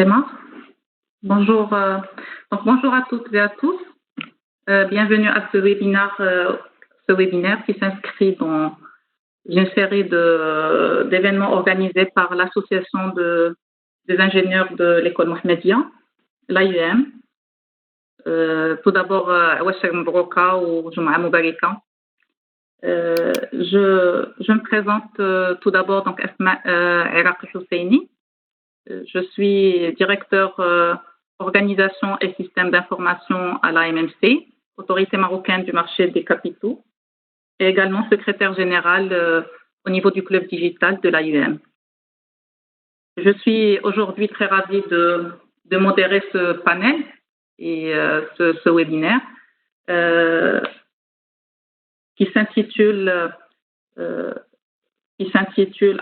Emma. Bonjour, bonjour à toutes et à tous. Bienvenue à ce webinaire qui s'inscrit dans une série d'événements organisés par l'association des ingénieurs de l'école Mohammedia, l'AUM. Tout d'abord, Washak Mbroka ou Jum'a Moubarika. Je me présente tout d'abord, donc Asma Iraqi Husseini. Je suis directeur organisation et système d'information à l'AMMC, autorité marocaine du marché des capitaux, et également secrétaire général au niveau du club digital de l'AUM. Je suis aujourd'hui très ravie de modérer ce panel et ce webinaire qui s'intitule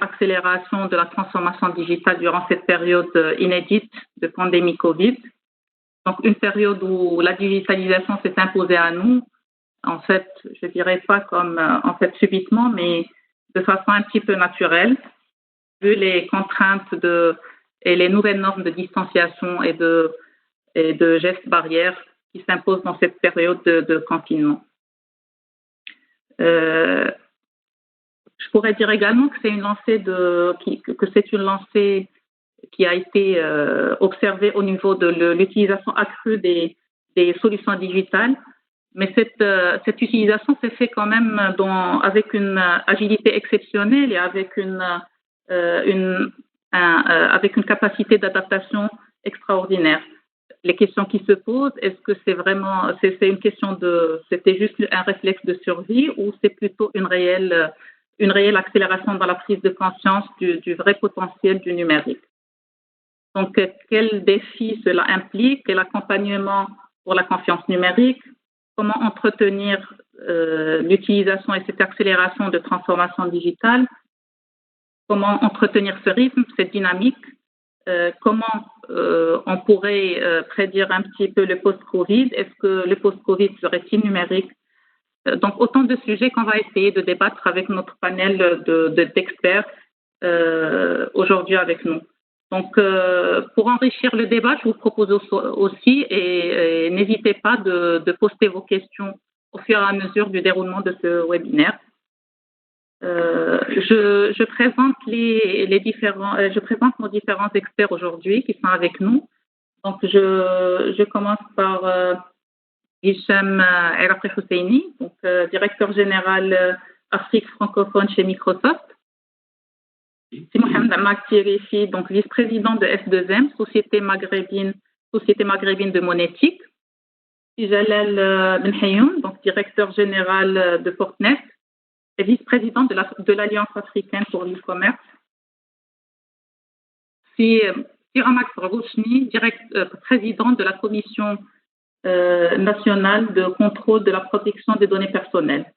Accélération de la transformation digitale durant cette période inédite de pandémie Covid. Donc, une période où la digitalisation s'est imposée à nous, en fait, je dirais pas comme subitement, mais de façon un petit peu naturelle, vu les contraintes et les nouvelles normes de distanciation et de gestes barrières qui s'imposent dans cette période de confinement. Je pourrais dire également que c'est une lancée qui a été observée au niveau de l'utilisation accrue des solutions digitales, mais cette utilisation s'est faite quand même avec une agilité exceptionnelle et avec une capacité d'adaptation extraordinaire. Les questions qui se posent, est-ce que c'est une question c'était juste un réflexe de survie ou c'est plutôt une réelle accélération dans la prise de conscience du vrai potentiel du numérique. Donc, quel défi cela implique? Quel accompagnement pour la confiance numérique? Comment entretenir l'utilisation et cette accélération de transformation digitale? Comment entretenir ce rythme, cette dynamique? Comment on pourrait prédire un petit peu le post-Covid? Est-ce que le post-Covid serait-il numérique? Donc, autant de sujets qu'on va essayer de débattre avec notre panel d'experts aujourd'hui avec nous. Donc, pour enrichir le débat, je vous propose aussi, et n'hésitez pas de poster vos questions au fur et à mesure du déroulement de ce webinaire. Je présente je présente nos différents experts aujourd'hui qui sont avec nous. Donc, je commence par Hicham Iraqi Husseini, donc directeur général Afrique francophone chez Microsoft. C'est Mohamed Maktirifi, donc vice-président de S2M, Société maghrébine de monétique. Jalal Benhayoun, donc directeur général de Portnet et vice-président de l'Alliance africaine pour l'e-commerce. Amax Rouchni, président de la commission nationale de contrôle de la protection des données personnelles.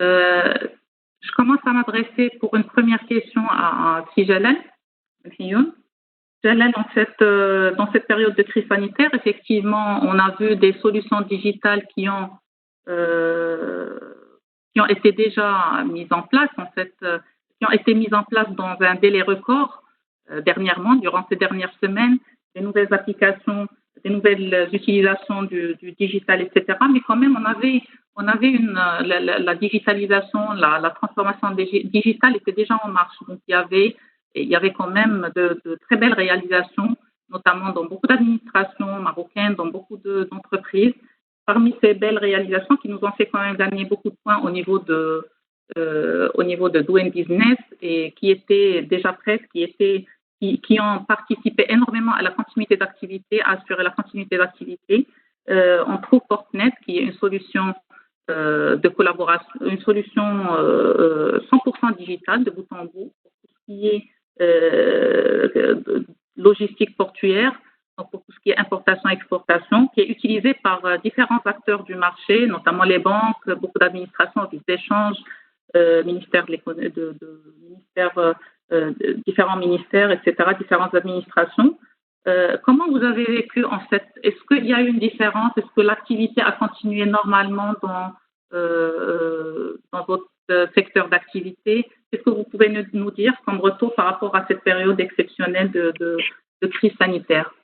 Je commence à m'adresser pour une première question à Jalal. Jalal, en fait, dans cette période de crise sanitaire, effectivement, on a vu des solutions digitales qui ont été déjà mises en place, en fait, qui ont été mises en place dans un délai record. Dernièrement, durant ces dernières semaines, des nouvelles applications, des nouvelles utilisations du digital, etc. Mais quand même, on avait la digitalisation, la transformation digitale était déjà en marche. Donc, il y avait quand même de très belles réalisations, notamment dans beaucoup d'administrations marocaines, dans beaucoup d'entreprises. Parmi ces belles réalisations qui nous ont fait quand même gagner beaucoup de points au niveau de Doing Business et qui étaient déjà prêtes, qui ont participé énormément à la continuité d'activité, à assurer la continuité d'activité. On trouve Portnet, qui est une solution de collaboration, une solution 100% digitale de bout en bout, pour tout ce qui est logistique portuaire, donc pour tout ce qui est importation-exportation, qui est utilisée par différents acteurs du marché, notamment les banques, beaucoup d'administrations, offices d'échange, différents ministères, etc., différentes administrations. Comment vous avez vécu, en fait? Est-ce qu'il y a eu une différence? Est-ce que l'activité a continué normalement dans votre secteur d'activité. Qu'est-ce que vous pouvez nous dire comme retour par rapport à cette période exceptionnelle de crise sanitaire?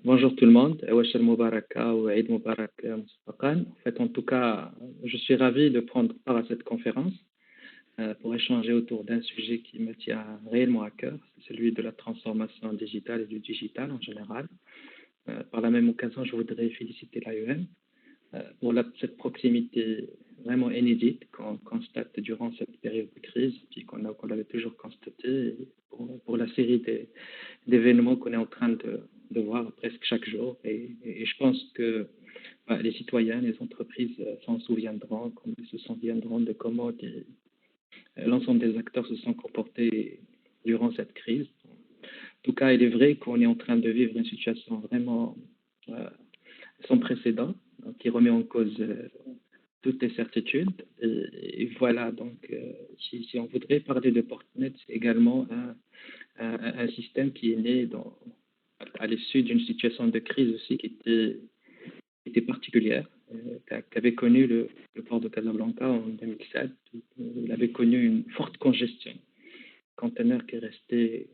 Bonjour tout le monde. Awashal Mubaraka ou Eid Mubarak Mustaqan. En fait, en tout cas, je suis ravi de prendre part à cette conférence pour échanger autour d'un sujet qui me tient réellement à cœur, c'est celui de la transformation digitale et du digital en général. Par la même occasion, je voudrais féliciter l'AEM pour cette proximité vraiment inédite qu'on constate durant cette période de crise, puis qu'on avait toujours constaté pour la série d'événements qu'on est en train de voir presque chaque jour. Et je pense que les citoyens, les entreprises s'en souviendront, comme ils se souviendront de comment l'ensemble des acteurs se sont comportés durant cette crise. En tout cas, il est vrai qu'on est en train de vivre une situation vraiment sans précédent, qui remet en cause toutes les certitudes. Et voilà, donc, si on voudrait parler de Portnet, c'est également un système qui est né à l'issue d'une situation de crise aussi qui était particulière, qui avait connu le port de Casablanca en 2007. Il avait connu une forte congestion, conteneur qui est resté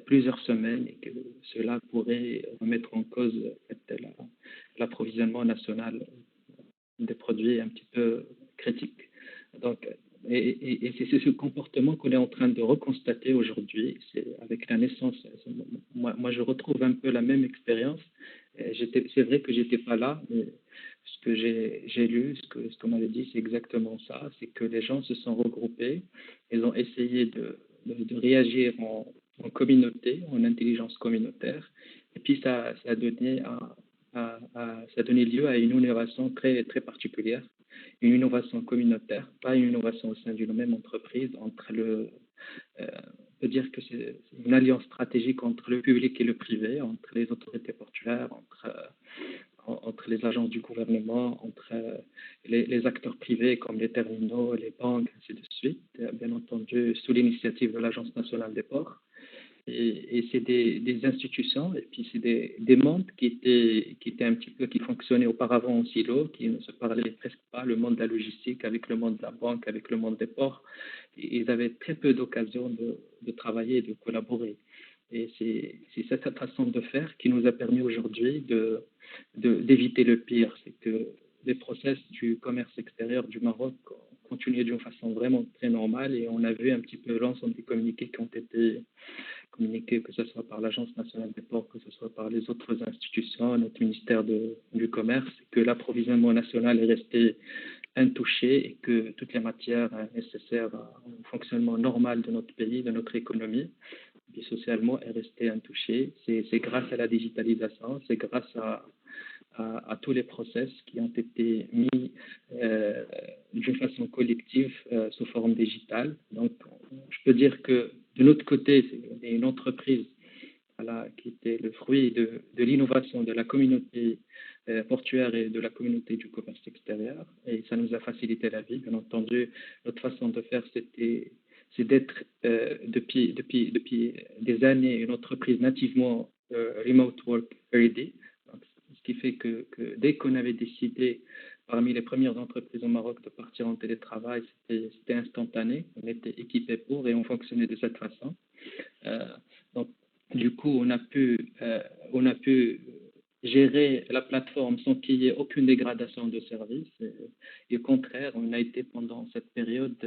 plusieurs semaines et que cela pourrait remettre en cause l'approvisionnement national des produits un petit peu critiques. Donc, et c'est ce comportement qu'on est en train de reconstater aujourd'hui. C'est avec la naissance. Moi, je retrouve un peu la même expérience. C'est vrai que j'étais pas là, mais ce que j'ai lu, ce qu'on m'avait dit, c'est exactement ça. C'est que les gens se sont regroupés, ils ont essayé de réagir en communauté, en intelligence communautaire, et puis ça a donné ça a donné lieu à une innovation très très particulière, une innovation communautaire, pas une innovation au sein d'une même entreprise, entre on peut dire que c'est une alliance stratégique entre le public et le privé, entre les autorités portuaires, entre les agences du gouvernement, entre les acteurs privés comme les terminaux, les banques, ainsi de suite, bien entendu sous l'initiative de l'Agence nationale des ports. Et c'est des institutions, et puis c'est des mondes qui étaient un petit peu, qui fonctionnaient auparavant en silo, qui ne se parlaient presque pas, le monde de la logistique avec le monde de la banque, avec le monde des ports. Et ils avaient très peu d'occasions de travailler et de collaborer. Et c'est cette façon de faire qui nous a permis aujourd'hui d'éviter le pire. C'est que les process du commerce extérieur du Maroc continuaient d'une façon vraiment très normale, et on a vu un petit peu l'ensemble des communiqués qui ont été communiqués, que ce soit par l'Agence nationale des ports, que ce soit par les autres institutions, notre ministère du Commerce, que l'approvisionnement national est resté intouché et que toutes les matières nécessaires au fonctionnement normal de notre pays, de notre économie, et socialement, est restée intouchée. C'est grâce à la digitalisation, c'est grâce à tous les process qui ont été mis d'une façon collective sous forme digitale. Donc, je peux dire que de l'autre côté, c'est une entreprise qui était le fruit de l'innovation de la communauté portuaire et de la communauté du commerce extérieur. Et ça nous a facilité la vie. Bien entendu, notre façon de faire, c'est d'être depuis des années une entreprise nativement remote work ready. Ce qui fait que dès qu'on avait décidé, parmi les premières entreprises au Maroc, de partir en télétravail, c'était instantané. On était équipé pour et on fonctionnait de cette façon. Donc, du coup, on a pu gérer la plateforme sans qu'il y ait aucune dégradation de service. Et au contraire, on a été pendant cette période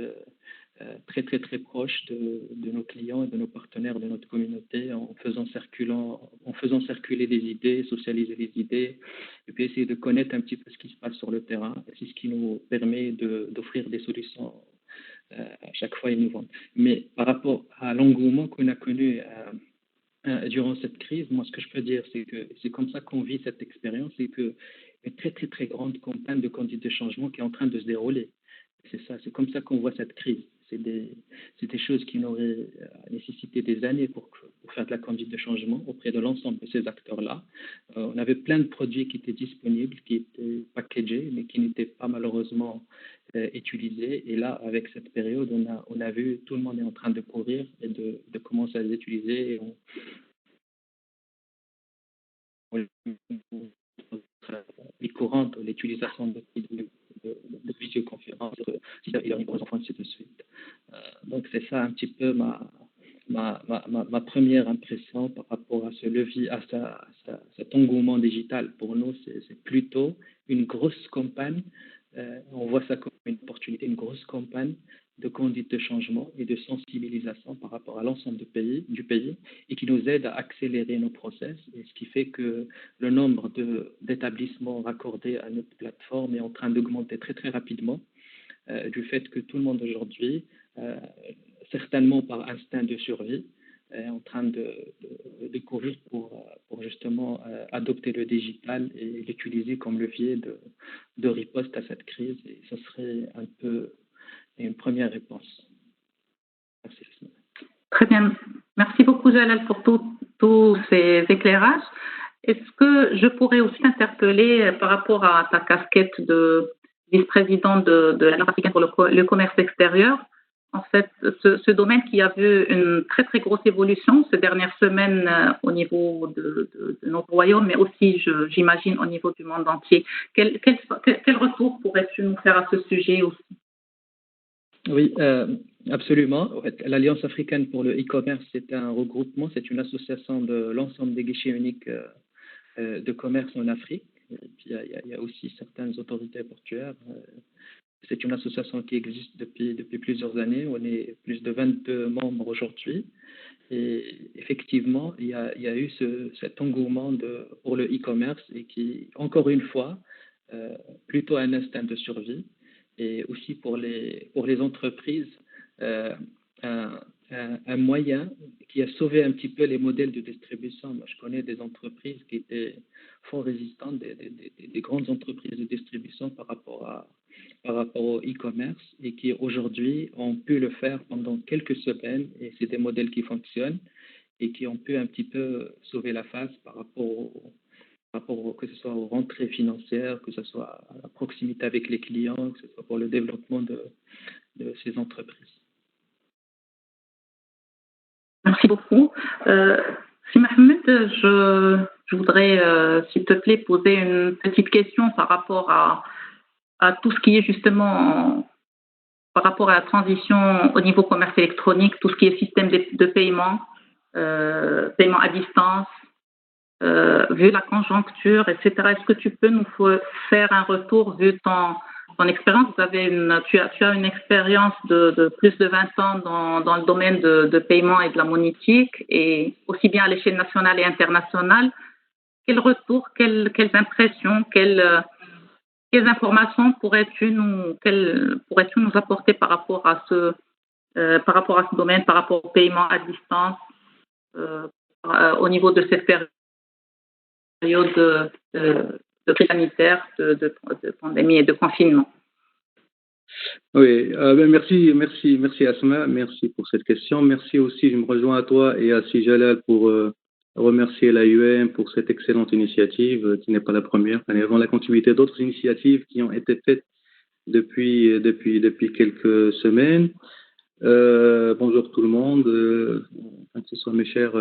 très très très proche de nos clients et de nos partenaires de notre communauté, en faisant circuler des idées, socialiser les idées, et puis essayer de connaître un petit peu ce qui se passe sur le terrain. C'est ce qui nous permet d'offrir des solutions à chaque fois innovantes. Mais par rapport à l'engouement qu'on a connu durant cette crise, moi, ce que je peux dire, c'est que c'est comme ça qu'on vit cette expérience, c'est que une très très très grande campagne de conduite de changement qui est en train de se dérouler. C'est ça, c'est comme ça qu'on voit cette crise. C'est des choses qui n'auraient nécessité des années pour faire de la conduite de changement auprès de l'ensemble de ces acteurs-là. On avait plein de produits qui étaient disponibles, qui étaient packagés, mais qui n'étaient pas malheureusement utilisés. Et là, avec cette période, on a vu tout le monde est en train de courir et de commencer à les utiliser. Et les courantes, l'utilisation de de visioconférence, e-learning pour les enfants, et ainsi de suite. Donc, c'est ça un petit peu ma première impression par rapport à ce levier, cet engouement digital. Pour nous, c'est plutôt une grosse campagne. On voit ça comme une opportunité, une grosse campagne de conduite de changement et de sensibilisation par rapport à l'ensemble du pays et qui nous aide à accélérer nos process, et ce qui fait que le nombre d'établissements raccordés à notre plateforme est en train d'augmenter très très rapidement, du fait que tout le monde aujourd'hui, certainement par instinct de survie, est en train de courir pour justement adopter le digital et l'utiliser comme levier de riposte à cette crise. Et ce serait un peu une première réponse. Merci. Très bien. Merci beaucoup, Jalal, pour tous ces éclairages. Est-ce que je pourrais aussi t'interpeller par rapport à ta casquette de vice-président de l'Alliance africaine pour le commerce extérieur? En fait, ce domaine qui a vu une très très grosse évolution ces dernières semaines au niveau de notre royaume, mais aussi, j'imagine, au niveau du monde entier. Quel retour pourrais-tu nous faire à ce sujet aussi? Oui, absolument. En fait, l'Alliance africaine pour le e-commerce, c'est un regroupement, c'est une association de l'ensemble des guichets uniques de commerce en Afrique. Et puis, il y a aussi certaines autorités portuaires. C'est une association qui existe depuis plusieurs années. On est plus de 22 membres aujourd'hui. Et effectivement, il y a eu cet engouement pour le e-commerce et qui, encore une fois, plutôt un instinct de survie. Et aussi pour les entreprises, un moyen qui a sauvé un petit peu les modèles de distribution. Moi, je connais des entreprises qui étaient fort résistantes, des grandes entreprises de distribution par rapport au e-commerce et qui aujourd'hui ont pu le faire pendant quelques semaines, et c'est des modèles qui fonctionnent et qui ont pu un petit peu sauver la face par rapport que ce soit aux rentrées financières, que ce soit à la proximité avec les clients, que ce soit pour le développement de ces entreprises. Merci beaucoup. Si Mohamed, je voudrais, s'il te plaît, poser une petite question par rapport à tout ce qui est justement par rapport à la transition au niveau commerce électronique, tout ce qui est système de paiement, paiement à distance, vu la conjoncture, etc. Est-ce que tu peux nous faire un retour vu ton expérience? Tu as une expérience de plus de 20 ans dans le domaine de paiement et de la monétique, et aussi bien à l'échelle nationale et internationale. Quel retour, quelles impressions, quelles informations pourrais-tu nous apporter par rapport à ce domaine, par rapport au paiement à distance, au niveau de cette période de crise sanitaire, de pandémie et de confinement? Oui, merci Asma, merci pour cette question. Merci aussi, je me rejoins à toi et à Jalal pour remercier l'AUM pour cette excellente initiative qui n'est pas la première, mais avant la continuité d'autres initiatives qui ont été faites depuis quelques semaines. Bonjour tout le monde, que ce soit mes chers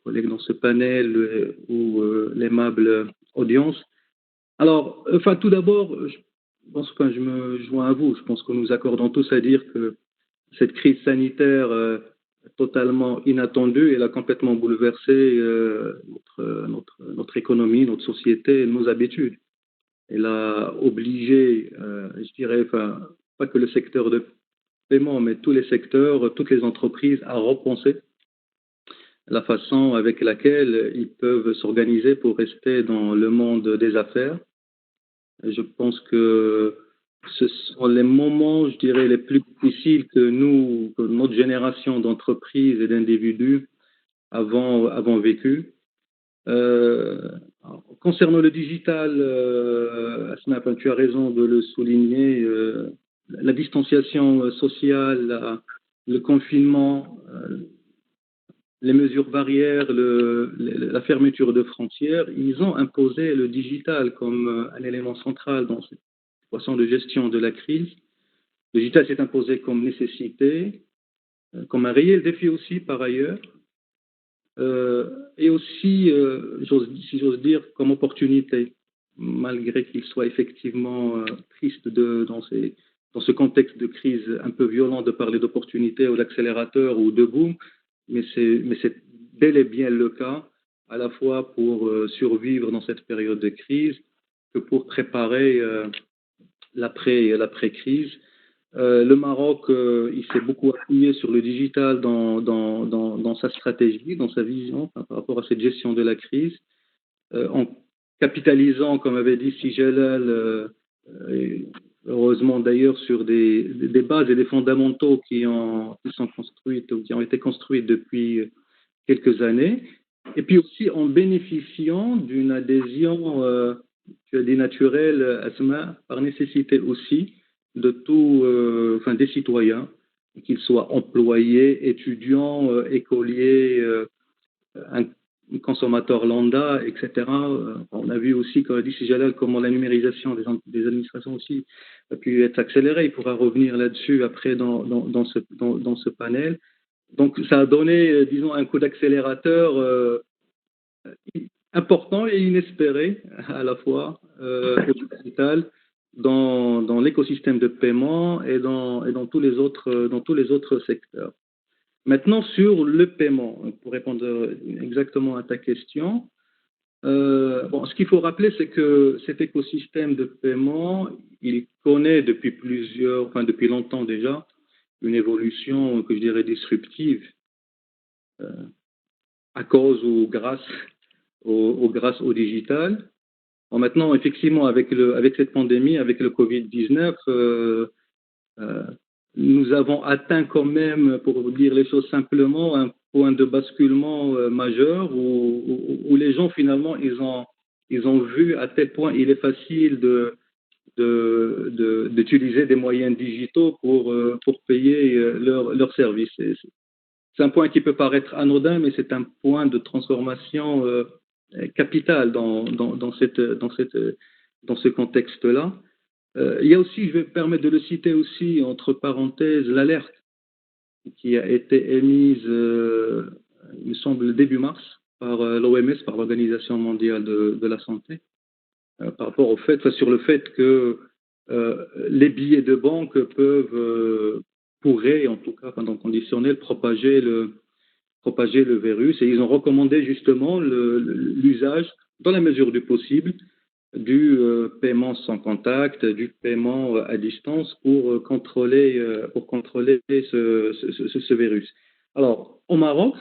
collègues dans ce panel ou l'aimable audience. Alors, tout d'abord, je pense que je me joins à vous. Je pense que nous accordons tous à dire que cette crise sanitaire totalement inattendue, elle a complètement bouleversé notre économie, notre société, nos habitudes. Elle a obligé, je dirais, pas que le secteur de paiement, mais tous les secteurs, toutes les entreprises à repenser la façon avec laquelle ils peuvent s'organiser pour rester dans le monde des affaires. Je pense que ce sont les moments, je dirais, les plus difficiles que notre génération d'entreprises et d'individus avons vécu. Concernant le digital, Asma, tu as raison de le souligner, la distanciation sociale, le confinement, les mesures barrières, la fermeture de frontières, ils ont imposé le digital comme un élément central dans cette façon de gestion de la crise. Le digital s'est imposé comme nécessité, comme un réel défi aussi par ailleurs, et aussi, si j'ose dire, comme opportunité. malgré qu'il soit effectivement triste dans ce contexte de crise un peu violent de parler d'opportunité ou d'accélérateur ou de boom, mais c'est bel et bien le cas, à la fois pour survivre dans cette période de crise que pour préparer l'après-crise. Le Maroc, il s'est beaucoup appuyé sur le digital dans sa stratégie, dans sa vision par rapport à cette gestion de la crise, en capitalisant, comme avait dit Sijalal, heureusement d'ailleurs, sur des bases et des fondamentaux qui sont construites ou qui ont été construites depuis quelques années, et puis aussi en bénéficiant d'une adhésion, tu as dit naturelle, Asma, par nécessité aussi, de des citoyens, qu'ils soient employés, étudiants, écoliers, consommateurs lambda, etc. On a vu aussi, comme a dit Sijalal, comment la numérisation des administrations aussi a pu être accélérée. Il pourra revenir là-dessus après dans ce panel. Donc, ça a donné, disons, un coup d'accélérateur important et inespéré à la fois au digital dans l'écosystème de paiement et dans tous les autres secteurs. Maintenant, sur le paiement, pour répondre exactement à ta question, ce qu'il faut rappeler, c'est que cet écosystème de paiement, il connaît depuis longtemps déjà, une évolution que je dirais disruptive, à cause ou grâce au digital. Bon, maintenant, effectivement, avec cette pandémie, avec le Covid-19, nous avons atteint quand même, pour vous dire les choses simplement, un point de basculement majeur où les gens finalement ils ont vu à tel point il est facile d'utiliser des moyens digitaux pour payer leurs services. C'est un point qui peut paraître anodin, mais c'est un point de transformation capital dans ce contexte-là. Il y a aussi, je vais me permettre de le citer aussi, entre parenthèses, l'alerte qui a été émise, il me semble, début mars par l'OMS, par l'Organisation mondiale de la santé, par rapport sur le fait que les billets de banque pourraient, en tout cas, dans conditionnel, propager le virus. Et ils ont recommandé justement l'usage, dans la mesure du possible, du paiement sans contact, du paiement à distance pour contrôler ce virus. Alors, au Maroc,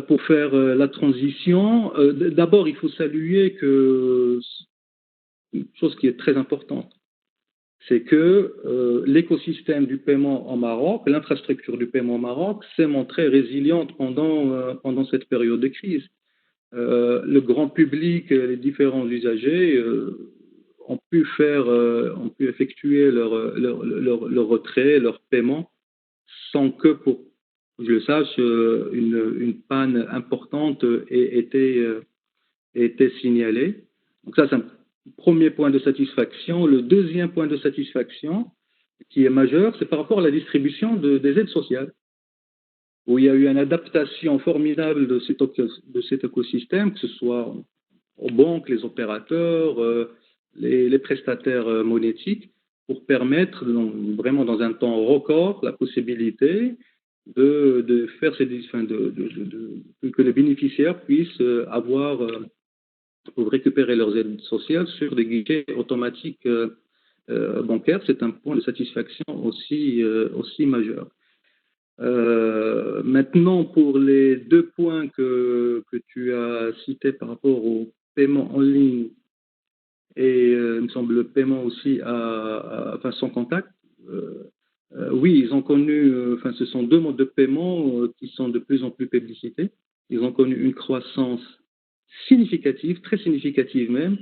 pour faire la transition, d'abord, il faut saluer une chose qui est très importante, c'est que l'écosystème du paiement au Maroc, l'infrastructure du paiement au Maroc, s'est montrée résiliente pendant cette période de crise. Le grand public, les différents usagers ont pu effectuer leur retrait, leur paiement, sans que, pour que je le sache, une panne importante ait été signalée. Donc ça, c'est un premier point de satisfaction. Le deuxième point de satisfaction, qui est majeur, c'est par rapport à la distribution des aides sociales, où il y a eu une adaptation formidable de cet écosystème, que ce soit aux banques, les opérateurs, les prestataires monétiques, pour permettre, vraiment dans un temps record, la possibilité de faire que les bénéficiaires puissent pour récupérer leurs aides sociales sur des guichets automatiques bancaires. C'est un point de satisfaction aussi majeur. Maintenant, pour les deux points que tu as cités par rapport au paiement en ligne et, il me semble, le paiement aussi sans contact, oui, ils ont connu, ce sont deux modes de paiement qui sont de plus en plus publicités. Ils ont connu une croissance significative, très significative même.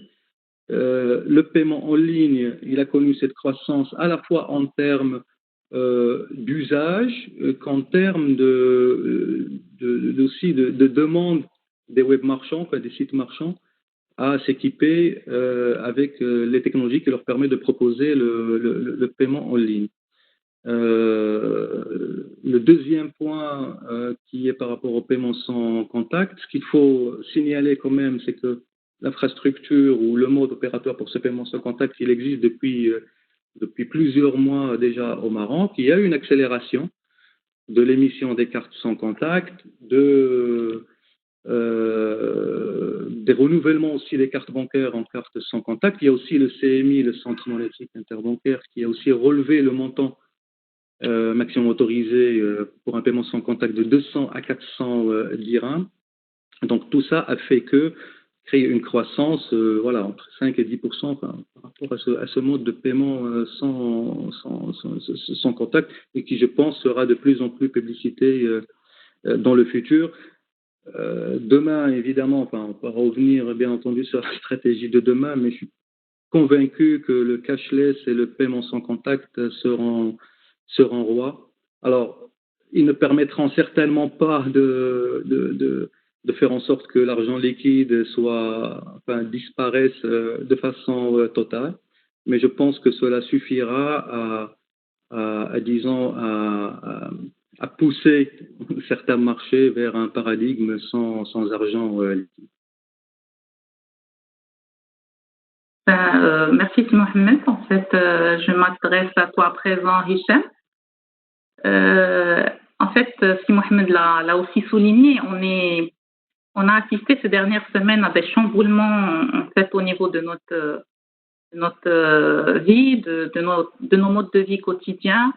Le paiement en ligne, il a connu cette croissance à la fois en termes d'usage qu'en termes aussi de demande des web marchands, des sites marchands, à s'équiper avec les technologies qui leur permettent de proposer le paiement en ligne. Le deuxième point qui est par rapport au paiement sans contact, ce qu'il faut signaler quand même, c'est que l'infrastructure ou le mode opératoire pour ce paiement sans contact, il existe depuis plusieurs mois déjà au Maroc. Il y a une accélération de l'émission des cartes sans contact, des renouvellements aussi des cartes bancaires en cartes sans contact. Il y a aussi le CMI, le Centre monétaire interbancaire, qui a aussi relevé le montant maximum autorisé pour un paiement sans contact de 200 à 400 dirhams. Donc tout ça a fait créer une croissance entre 5 et 10% par rapport à ce mode de paiement sans contact, et qui, je pense, sera de plus en plus publicité dans le futur. Demain, évidemment, on va revenir bien entendu sur la stratégie de demain, mais je suis convaincu que le cashless et le paiement sans contact seront rois. Alors, ils ne permettront certainement pas de faire en sorte que l'argent liquide disparaisse de façon totale, mais je pense que cela suffira à pousser certains marchés vers un paradigme sans argent liquide. Merci Mohamed. En fait, je m'adresse à toi à présent, Hicham. En fait, si Mohamed l'a aussi souligné, on a assisté ces dernières semaines à des chamboulements en fait au niveau de notre vie, de nos modes de vie quotidiens.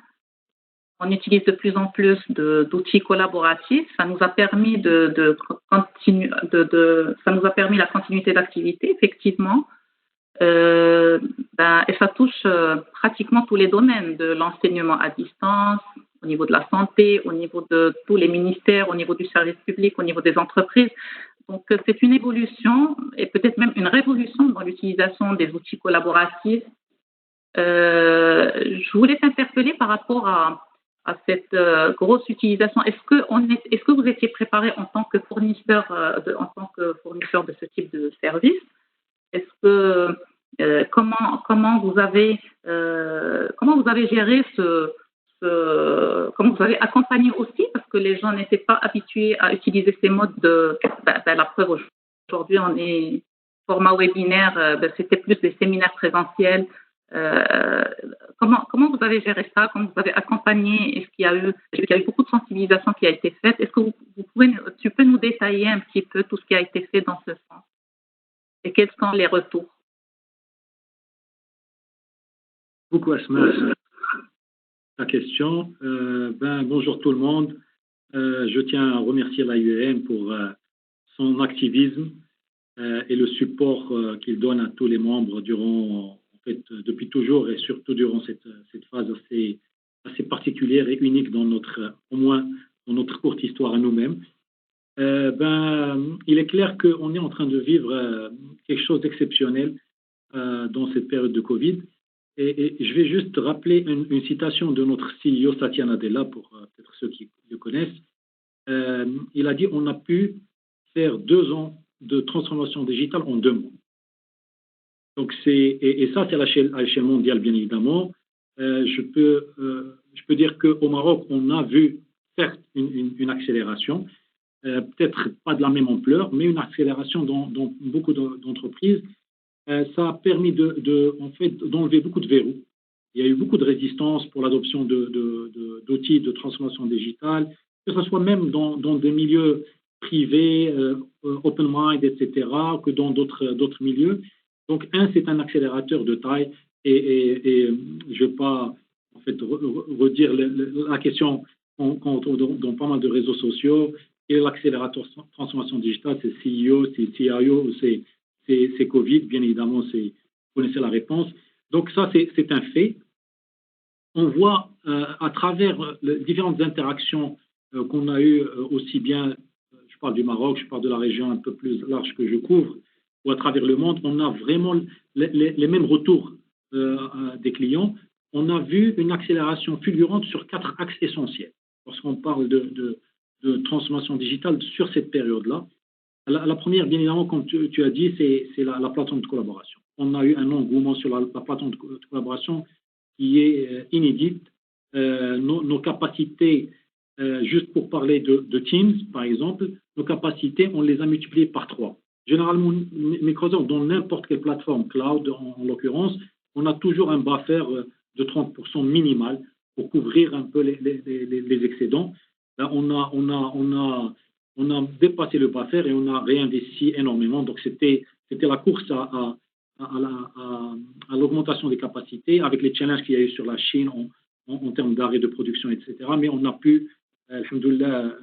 On utilise de plus en plus d'outils collaboratifs. Ça nous a permis ça nous a permis la continuité d'activité, effectivement. Et ça touche pratiquement tous les domaines de l'enseignement à distance, au niveau de la santé, au niveau de tous les ministères, au niveau du service public, au niveau des entreprises. Donc, c'est une évolution et peut-être même une révolution dans l'utilisation des outils collaboratifs. Je voulais t'interpeller par rapport à cette grosse utilisation. Est-ce que vous étiez préparé en tant que fournisseur de ce type de service? Est-ce que comment vous avez géré comment vous avez accompagné aussi, parce que les gens n'étaient pas habitués à utiliser ces modes la preuve aujourd'hui on est format webinaire, c'était plus des séminaires présentiels. Comment vous avez géré ça? Comment vous avez accompagné? Est-ce qu'il y a eu beaucoup de sensibilisation qui a été faite? Est-ce que tu peux nous détailler un petit peu tout ce qui a été fait dans ce sens? Et quels sont les retours? Beaucoup, Asma, ta question. Bonjour tout le monde. Je tiens à remercier l'AUEM pour son activisme et le support qu'il donne à tous les membres depuis toujours, et surtout durant cette phase assez particulière et unique au moins dans notre courte histoire à nous-mêmes. Il est clair qu'on est en train de vivre quelque chose d'exceptionnel dans cette période de Covid. Et je vais juste rappeler une citation de notre CEO Satya Nadella, pour peut-être ceux qui le connaissent. Il a dit: on a pu faire 2 ans de transformation digitale en 2 mois. Donc et ça, c'est à l'échelle mondiale, bien évidemment. Je peux dire qu'au Maroc, on a vu certes une accélération, peut-être pas de la même ampleur, mais une accélération dans beaucoup d'entreprises. Ça a permis d'enlever beaucoup de verrous. Il y a eu beaucoup de résistance pour l'adoption d'outils de transformation digitale, que ce soit même dans des milieux privés, open mind, etc., que dans d'autres milieux. Donc, c'est un accélérateur de taille, et je ne vais pas redire la question dans pas mal de réseaux sociaux. Et l'accélérateur transformation digitale, c'est CEO, c'est CIO, c'est Covid, bien évidemment, vous connaissez la réponse. Donc ça, c'est un fait. On voit à travers les différentes interactions qu'on a eues, aussi bien, je parle du Maroc, je parle de la région un peu plus large que je couvre, ou à travers le monde, on a vraiment les mêmes retours des clients. On a vu une accélération fulgurante sur 4 axes essentiels lorsqu'on parle de transformation digitale sur cette période-là. La première, bien évidemment, comme tu as dit, c'est la plateforme de collaboration. On a eu un engouement sur la plateforme de collaboration qui est inédite. Nos capacités, juste pour parler de Teams, par exemple, nos capacités, on les a multipliées par 3. généralement, Microsoft, dans n'importe quelle plateforme cloud, en l'occurrence, on a toujours un buffer de 30% minimal pour couvrir un peu les excédents. Là, on a dépassé le buffer et on a réinvesti énormément. Donc, c'était la course à l'augmentation des capacités avec les challenges qu'il y a eu sur la Chine en termes d'arrêt de production, etc. Mais on a pu, alhamdoulilah,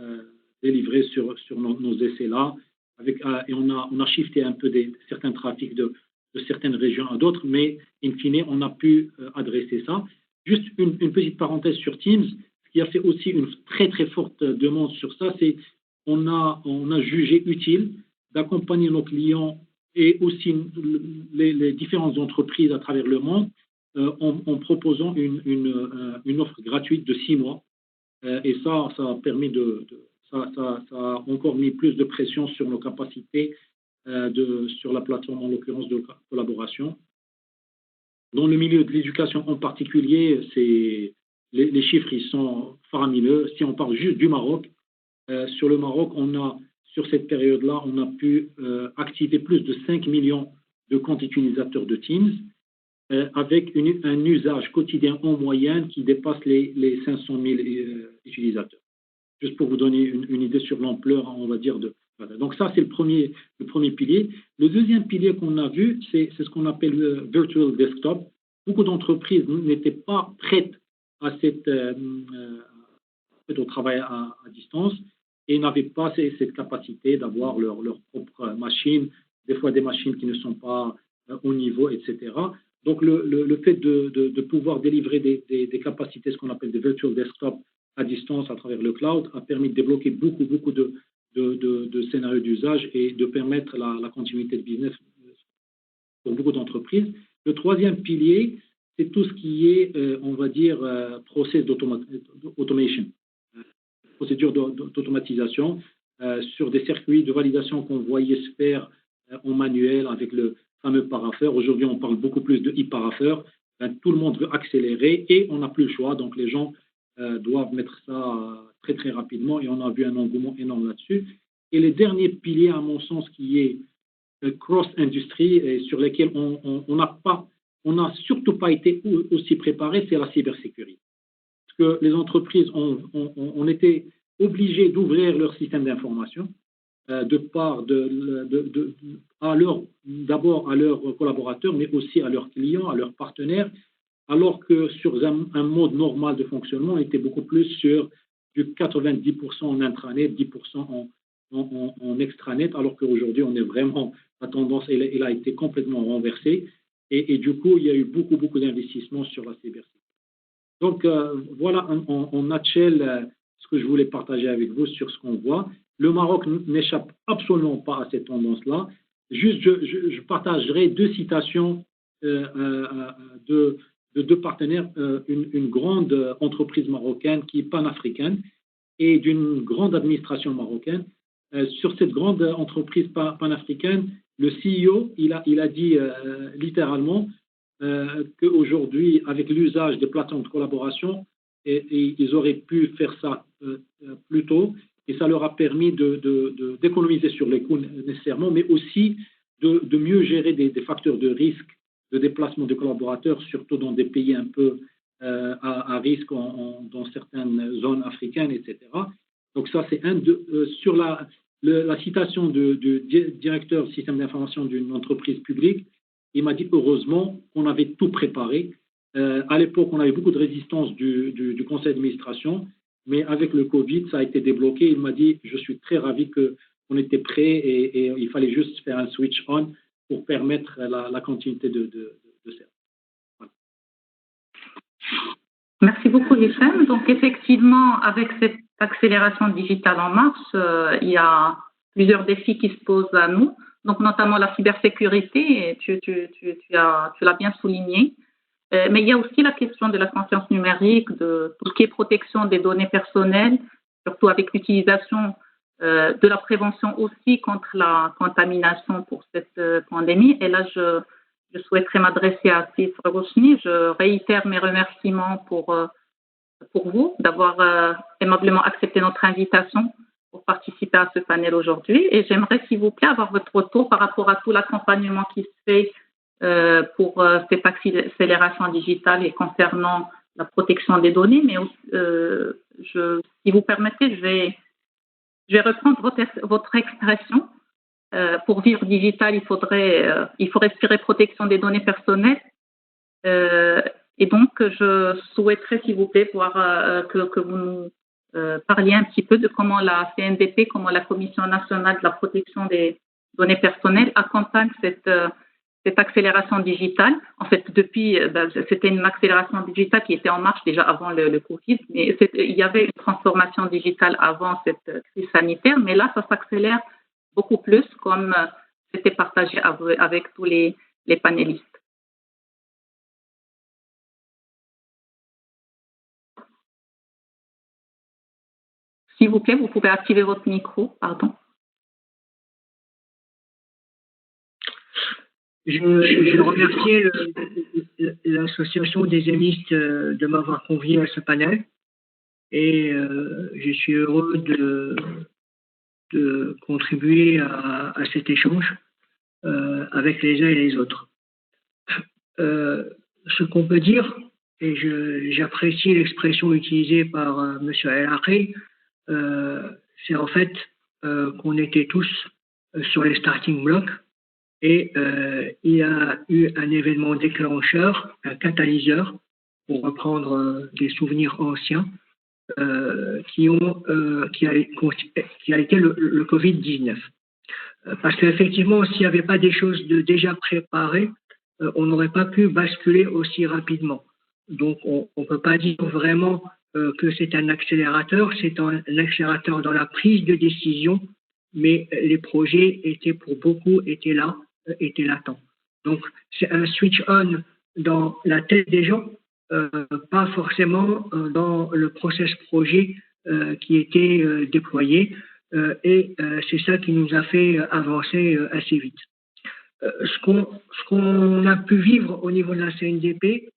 délivrer sur nos essais-là. Et on a shifté un peu certains trafics de certaines régions à d'autres, mais in fine, on a pu adresser ça. Juste une petite parenthèse sur Teams, ce qui a fait aussi une très très forte demande sur ça, c'est on a jugé utile d'accompagner nos clients et aussi les différentes entreprises à travers le monde en proposant une offre gratuite de 6 mois. Et ça a permis ça a encore mis plus de pression sur nos capacités sur la plateforme, en l'occurrence de collaboration. Dans le milieu de l'éducation en particulier, les chiffres ils sont faramineux. Si on parle juste du Maroc, sur le Maroc, sur cette période-là, on a pu activer plus de 5 millions de comptes utilisateurs de Teams, avec un usage quotidien en moyenne qui dépasse les 500 000 utilisateurs. Juste pour vous donner une idée sur l'ampleur, on va dire, donc ça, c'est le premier pilier. Le deuxième pilier qu'on a vu, c'est ce qu'on appelle le Virtual Desktop. Beaucoup d'entreprises n'étaient pas prêtes au travail à distance et n'avaient pas cette capacité d'avoir leur propre machine, des fois des machines qui ne sont pas au niveau, etc. Donc, le fait de pouvoir délivrer des capacités, ce qu'on appelle des Virtual Desktop à distance à travers le cloud, a permis de débloquer beaucoup de scénarios d'usage et de permettre la continuité de business pour beaucoup d'entreprises. Le troisième pilier, c'est tout ce qui est, on va dire, process d'automation, procédure d'automatisation sur des circuits de validation qu'on voyait se faire en manuel avec le fameux parapheur. Aujourd'hui, on parle beaucoup plus de e-parapheur. Tout le monde veut accélérer et on n'a plus le choix. Donc, les gens doivent mettre ça très, très rapidement et on a vu un engouement énorme là-dessus. Et le dernier pilier, à mon sens, qui est cross-industrie et sur lesquels on n'a surtout pas été aussi préparé, c'est la cybersécurité. Parce que les entreprises ont été obligées d'ouvrir leur système d'information d'abord à leurs collaborateurs, mais aussi à leurs clients, à leurs partenaires, alors que sur un mode normal de fonctionnement, on était beaucoup plus sur du 90% en intranet, 10% en extranet, alors qu'aujourd'hui, on est vraiment, la tendance, elle a été complètement renversée, et du coup, il y a eu beaucoup d'investissements sur la cybersécurité. Donc, voilà en nutshell ce que je voulais partager avec vous sur ce qu'on voit. Le Maroc n'échappe absolument pas à cette tendance-là. Juste, je partagerai 2 citations de 2 partenaires, une grande entreprise marocaine qui est panafricaine et d'une grande administration marocaine. Sur cette grande entreprise panafricaine, le CEO, il a dit littéralement qu'aujourd'hui, avec l'usage des plateformes de collaboration, ils auraient pu faire ça plus tôt, et ça leur a permis d'économiser sur les coûts nécessairement, mais aussi de mieux gérer des facteurs de risque de déplacement de collaborateurs, surtout dans des pays un peu à risque, dans certaines zones africaines, etc. Donc ça, c'est sur la citation du directeur du système d'information d'une entreprise publique, il m'a dit heureusement qu'on avait tout préparé. À l'époque, on avait beaucoup de résistance du conseil d'administration, mais avec le Covid, ça a été débloqué. Il m'a dit, je suis très ravi qu'on était prêt et il fallait juste faire un switch on pour permettre la continuité de service. Voilà. Merci beaucoup, Hissam. Donc, effectivement, avec cette accélération digitale en marche, il y a plusieurs défis qui se posent à nous, donc notamment la cybersécurité, et tu l'as bien souligné. Mais il y a aussi la question de la conscience numérique, de tout ce qui est protection des données personnelles, surtout avec l'utilisation de la prévention aussi contre la contamination pour cette pandémie. Et là, je souhaiterais m'adresser à Assis Rochny. Je réitère mes remerciements pour vous d'avoir aimablement accepté notre invitation pour participer à ce panel aujourd'hui. Et j'aimerais, s'il vous plaît, avoir votre retour par rapport à tout l'accompagnement qui se fait pour cette accélération digitale et concernant la protection des données. Mais si vous permettez, je vais reprendre votre expression. Pour vivre digital, il faut respirer protection des données personnelles. Et donc, je souhaiterais, s'il vous plaît, voir que vous nous parliez un petit peu de comment la CNDP, comment la Commission nationale de la protection des données personnelles accompagne cette accélération digitale. En fait, c'était une accélération digitale qui était en marche déjà avant le Covid, mais il y avait une transformation digitale avant cette crise sanitaire, mais là, ça s'accélère beaucoup plus, comme c'était partagé avec tous les panélistes. S'il vous plaît, vous pouvez activer votre micro, pardon. Je remercie l'association des émistes de m'avoir convié à ce panel et je suis heureux de contribuer à cet échange avec les uns et les autres. Ce qu'on peut dire, et j'apprécie l'expression utilisée par M. El-Arri, c'est en fait qu'on était tous sur les starting blocks et il y a eu un événement déclencheur, un catalyseur, pour reprendre des souvenirs anciens, qui a été le Covid-19. Parce qu'effectivement, s'il n'y avait pas des choses déjà préparées, on n'aurait pas pu basculer aussi rapidement. Donc, on ne peut pas dire vraiment que c'est un accélérateur, c'est un accélérateur dans la prise de décision, mais les projets pour beaucoup étaient latents. Donc, c'est un switch on dans la tête des gens, pas forcément dans le process projet qui était déployé, et c'est ça qui nous a fait avancer assez vite. Ce qu'on a pu vivre au niveau de la CNDP,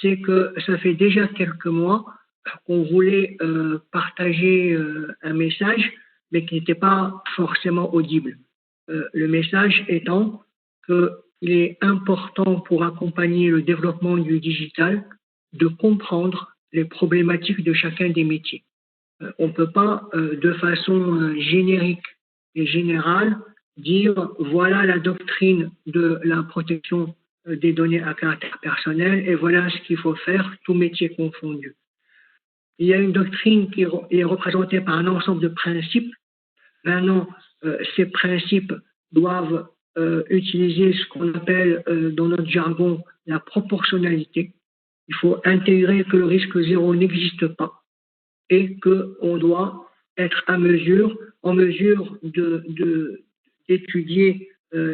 c'est que ça fait déjà quelques mois qu'on voulait partager un message, mais qui n'était pas forcément audible. Le message étant qu'il est important pour accompagner le développement du digital de comprendre les problématiques de chacun des métiers. On ne peut pas, de façon générique et générale, dire voilà la doctrine de la protection des données à caractère personnel et voilà ce qu'il faut faire, tout métier confondu. Il y a une doctrine qui est représentée par un ensemble de principes. Maintenant, ces principes doivent utiliser ce qu'on appelle dans notre jargon la proportionnalité. Il faut intégrer que le risque zéro n'existe pas et qu'on doit être en mesure d'étudier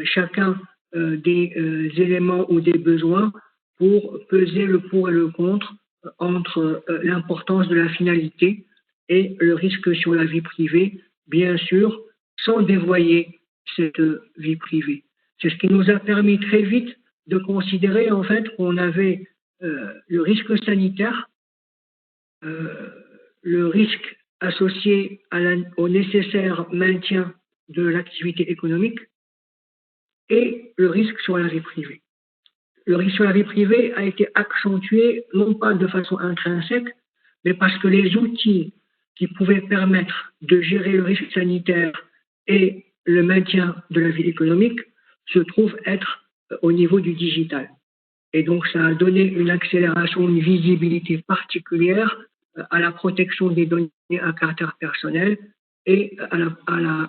chacun des éléments ou des besoins pour peser le pour et le contre entre l'importance de la finalité et le risque sur la vie privée, bien sûr, sans dévoyer cette vie privée. C'est ce qui nous a permis très vite de considérer en fait qu'on avait le risque sanitaire, le risque associé au nécessaire maintien de l'activité économique et le risque sur la vie privée. Le risque sur la vie privée a été accentué non pas de façon intrinsèque, mais parce que les outils qui pouvaient permettre de gérer le risque sanitaire et le maintien de la vie économique se trouvent être au niveau du digital. Et donc, ça a donné une accélération, une visibilité particulière à la protection des données à caractère personnel et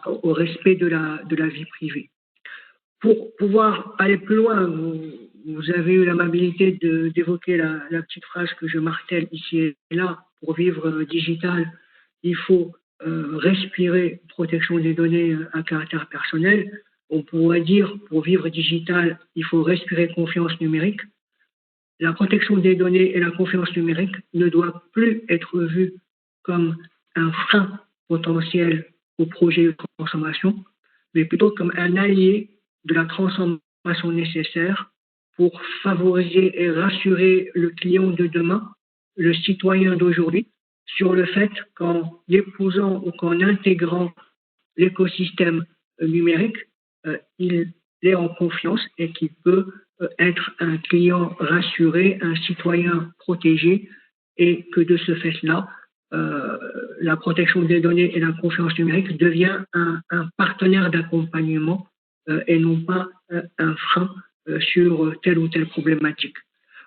au respect de la vie privée. Pour pouvoir aller plus loin, vous avez eu l'amabilité d'évoquer la petite phrase que je martèle ici et là. Pour vivre digital, il faut respirer protection des données à caractère personnel. On pourrait dire, pour vivre digital, il faut respirer confiance numérique. La protection des données et la confiance numérique ne doivent plus être vues comme un frein potentiel au projet de transformation, mais plutôt comme un allié de la transformation nécessaire pour favoriser et rassurer le client de demain, le citoyen d'aujourd'hui, sur le fait qu'en épousant ou qu'en intégrant l'écosystème numérique, il est en confiance et qu'il peut être un client rassuré, un citoyen protégé, et que de ce fait-là, la protection des données et la confiance numérique devient un partenaire d'accompagnement et non pas un frein sur telle ou telle problématique.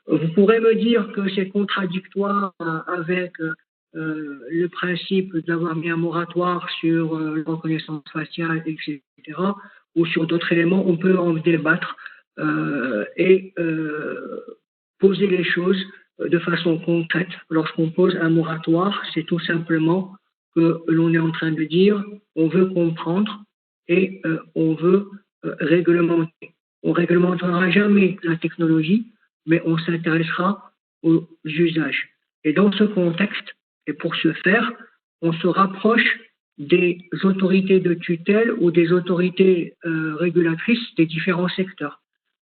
Vous pourrez me dire que c'est contradictoire avec le principe d'avoir mis un moratoire sur la reconnaissance faciale, etc., ou sur d'autres éléments. On peut en débattre et poser les choses de façon concrète. Lorsqu'on pose un moratoire, c'est tout simplement que l'on est en train de dire on veut comprendre et on veut réglementer. On ne réglementera jamais la technologie, mais on s'intéressera aux usages. Et dans ce contexte, et pour ce faire, on se rapproche des autorités de tutelle ou des autorités régulatrices des différents secteurs.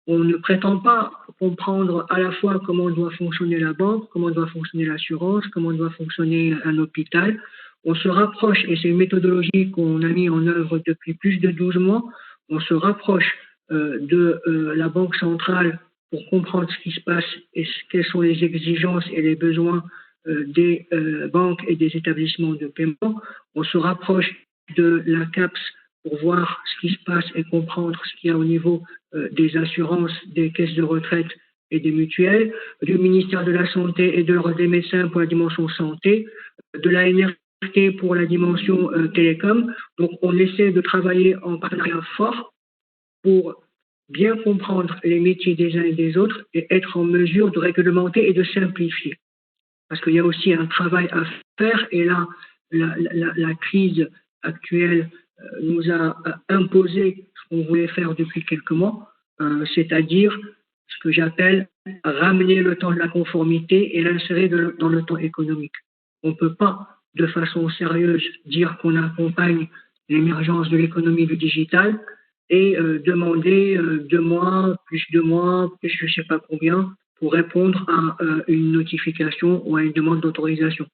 On ne prétend pas comprendre à la fois comment doit fonctionner la banque, comment doit fonctionner l'assurance, comment doit fonctionner un hôpital. On se rapproche, et c'est une méthodologie qu'on a mis en œuvre depuis plus de 12 mois, on se rapproche de la Banque centrale pour comprendre ce qui se passe et quelles sont les exigences et les besoins des banques et des établissements de paiement. On se rapproche de la CAPS pour voir ce qui se passe et comprendre ce qu'il y a au niveau des assurances, des caisses de retraite et des mutuelles, du ministère de la Santé et de l'Ordre des médecins pour la dimension santé, de la NRT pour la dimension télécom. Donc on essaie de travailler en partenariat fort pour bien comprendre les métiers des uns et des autres et être en mesure de réglementer et de simplifier. Parce qu'il y a aussi un travail à faire, et là, la crise actuelle nous a imposé ce qu'on voulait faire depuis quelques mois, c'est-à-dire ce que j'appelle ramener le temps de la conformité et l'insérer dans le temps économique. On ne peut pas, de façon sérieuse, dire qu'on accompagne l'émergence de l'économie du digital et demander 2 mois, plus je ne sais pas combien, pour répondre à une notification ou à une demande d'autorisation.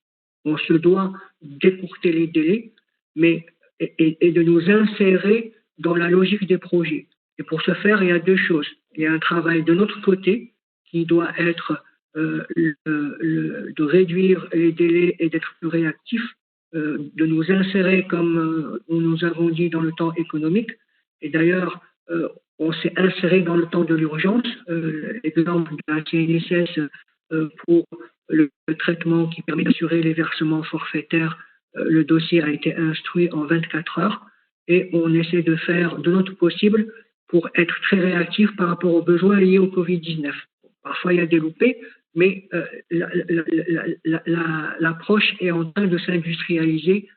On se doit d'écourter les délais, mais et de nous insérer dans la logique des projets. Et pour ce faire, il y a 2 choses. Il y a un travail de notre côté qui doit être de réduire les délais et d'être plus réactif, de nous insérer, comme nous avons dit, dans le temps économique. Et d'ailleurs, on s'est inséré dans le temps de l'urgence. L'exemple de la CNSS pour le traitement qui permet d'assurer les versements forfaitaires, le dossier a été instruit en 24 heures et on essaie de faire de notre possible pour être très réactif par rapport aux besoins liés au Covid-19. Parfois, il y a des loupés, mais l'approche est en train de s'industrialiser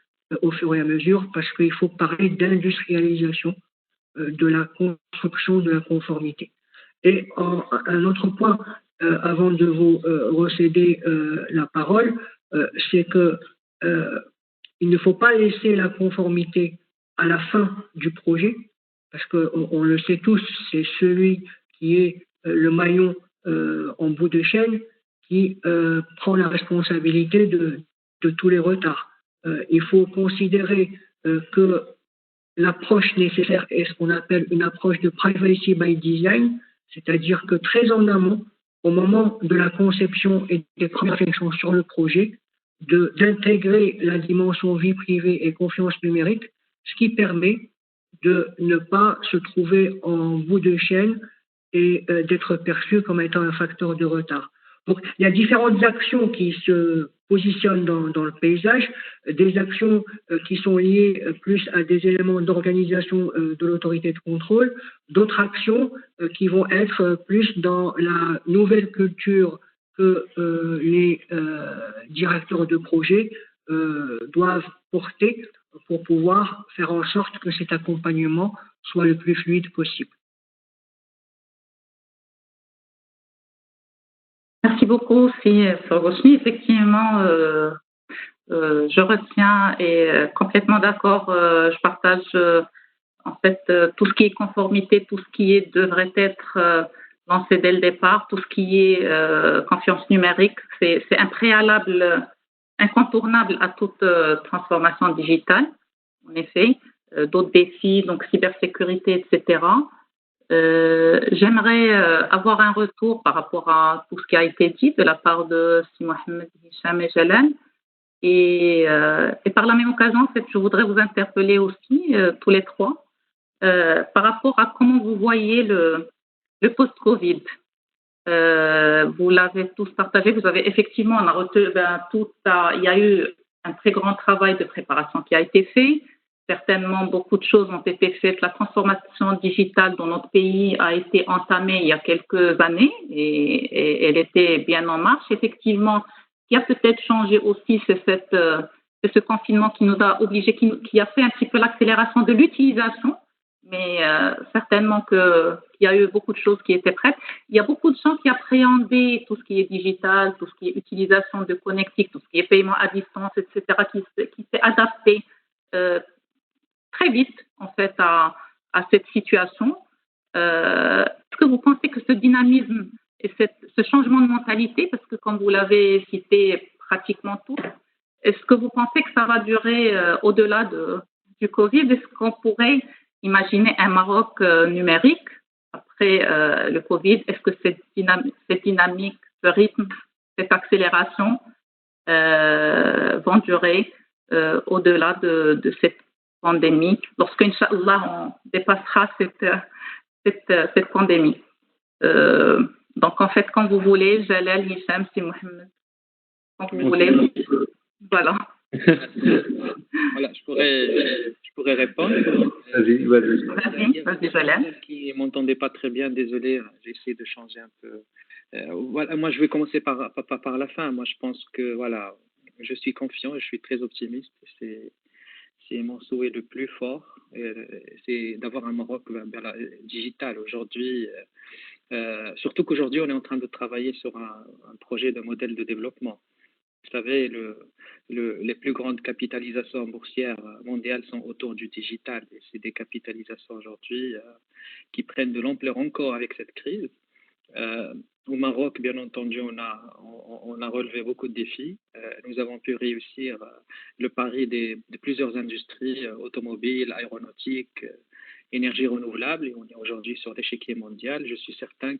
au fur et à mesure, parce qu'il faut parler d'industrialisation de la construction de la conformité. Et un autre point, avant de vous recéder la parole, c'est que il ne faut pas laisser la conformité à la fin du projet, parce qu'on le sait tous, c'est celui qui est le maillon en bout de chaîne qui prend la responsabilité de tous les retards. Il faut considérer que l'approche nécessaire est ce qu'on appelle une approche de privacy by design, c'est-à-dire que très en amont, au moment de la conception et des premières réflexions sur le projet, d'intégrer la dimension vie privée et confiance numérique, ce qui permet de ne pas se trouver en bout de chaîne et d'être perçu comme étant un facteur de retard. Donc, il y a différentes actions qui se positionnent dans le paysage, des actions qui sont liées plus à des éléments d'organisation de l'autorité de contrôle, d'autres actions qui vont être plus dans la nouvelle culture que les directeurs de projet doivent porter pour pouvoir faire en sorte que cet accompagnement soit le plus fluide possible. Merci beaucoup, Sorgosmi. Effectivement, je retiens et complètement d'accord. Je partage en fait tout ce qui est conformité, tout ce qui devrait être lancé dès le départ, tout ce qui est confiance numérique. C'est un préalable incontournable à toute transformation digitale, en effet, d'autres défis, donc cybersécurité, etc. J'aimerais avoir un retour par rapport à tout ce qui a été dit de la part de Si Mohamed, Hicham et Jalal. Et par la même occasion, en fait, je voudrais vous interpeller aussi, tous les trois, par rapport à comment vous voyez le post-Covid. Vous l'avez tous partagé, vous avez effectivement, on a retenu, il y a eu un très grand travail de préparation qui a été fait. Certainement, beaucoup de choses ont été faites. La transformation digitale dans notre pays a été entamée il y a quelques années et elle était bien en marche. Effectivement, ce qui a peut-être changé aussi, c'est ce confinement qui nous a obligés, qui a fait un petit peu l'accélération de l'utilisation, mais certainement qu'il y a eu beaucoup de choses qui étaient prêtes. Il y a beaucoup de gens qui appréhendaient tout ce qui est digital, tout ce qui est utilisation de connectique, tout ce qui est paiement à distance, etc., qui s'est adapté très vite en fait à cette situation. Est-ce que vous pensez que ce dynamisme et ce changement de mentalité, parce que comme vous l'avez cité pratiquement tous, est-ce que vous pensez que ça va durer au-delà du Covid? Est-ce qu'on pourrait imaginer un Maroc numérique après le Covid? Est-ce que cette dynamique, ce rythme, cette accélération vont durer au-delà de cette pandémie, lorsque, Inch'Allah, on dépassera cette pandémie? Donc, en fait, quand vous voulez, Jalal, Hicham, Si Mohamed, quand vous voulez, voilà. Voilà, je pourrais répondre. Vas-y, Jalal. Qui m'entendait pas très bien, désolé, j'ai essayé de changer un peu. Voilà, moi, je vais commencer par la fin. Moi, je pense que, voilà, je suis confiant et je suis très optimiste. C'est mon souhait le plus fort, c'est d'avoir un Maroc digital aujourd'hui. Surtout qu'aujourd'hui, on est en train de travailler sur un projet de modèle de développement. Vous savez, les plus grandes capitalisations boursières mondiales sont autour du digital. Et c'est des capitalisations aujourd'hui qui prennent de l'ampleur encore avec cette crise. Au Maroc, bien entendu, on a relevé beaucoup de défis. Nous avons pu réussir le pari de plusieurs industries automobiles, aéronautiques, énergie renouvelable, et on est aujourd'hui sur l'échiquier mondial. Je suis certain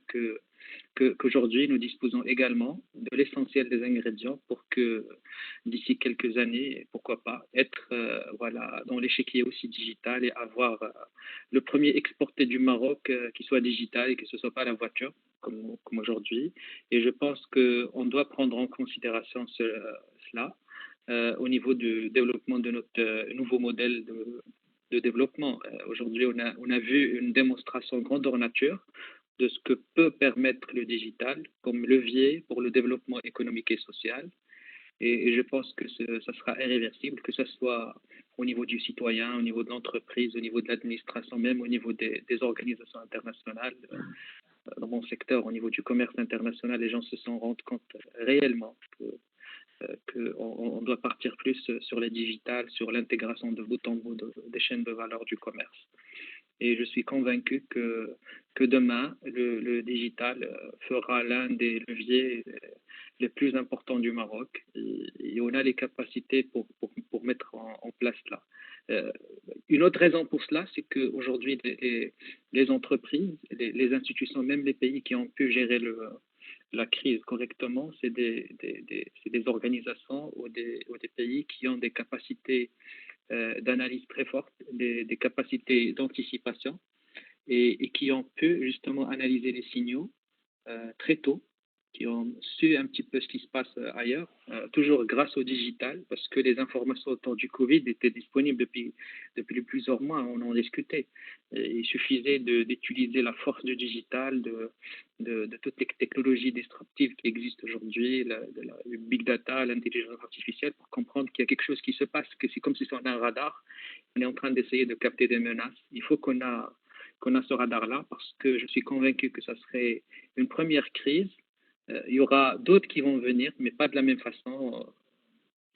qu'aujourd'hui, nous disposons également de l'essentiel des ingrédients pour que d'ici quelques années, pourquoi pas, être dans l'échiquier aussi digital et avoir le premier exporté du Maroc qui soit digital et que ce ne soit pas la voiture comme aujourd'hui. Et je pense qu'on doit prendre en considération cela au niveau du développement de notre nouveau modèle de développement. Aujourd'hui, on a vu une démonstration grandeur nature de ce que peut permettre le digital comme levier pour le développement économique et social. Et je pense que ça sera irréversible, que ce soit au niveau du citoyen, au niveau de l'entreprise, au niveau de l'administration, même au niveau des organisations internationales. Dans mon secteur, au niveau du commerce international, les gens se rendent compte réellement qu'on doit partir plus sur les digitales, sur l'intégration de bout en bout des chaînes de valeur du commerce. Et je suis convaincu que demain, le digital fera l'un des leviers les plus importants du Maroc. Et on a les capacités pour mettre en place cela. Une autre raison pour cela, c'est qu'aujourd'hui, les entreprises, les institutions, même les pays qui ont pu gérer la crise correctement, c'est des organisations ou des pays qui ont des capacités d'analyse très fortes, des capacités d'anticipation et qui ont pu justement analyser les signaux très tôt, qui ont su un petit peu ce qui se passe ailleurs, toujours grâce au digital, parce que les informations autour du Covid étaient disponibles depuis plusieurs mois, on en discutait. Et il suffisait d'utiliser la force du digital, de toutes les technologies disruptives qui existent aujourd'hui, le big data, l'intelligence artificielle, pour comprendre qu'il y a quelque chose qui se passe, que c'est comme si c'était un radar, on est en train d'essayer de capter des menaces. Il faut qu'on a ce radar-là, parce que je suis convaincu que ça serait une première crise. Il y aura d'autres qui vont venir, mais pas de la même façon,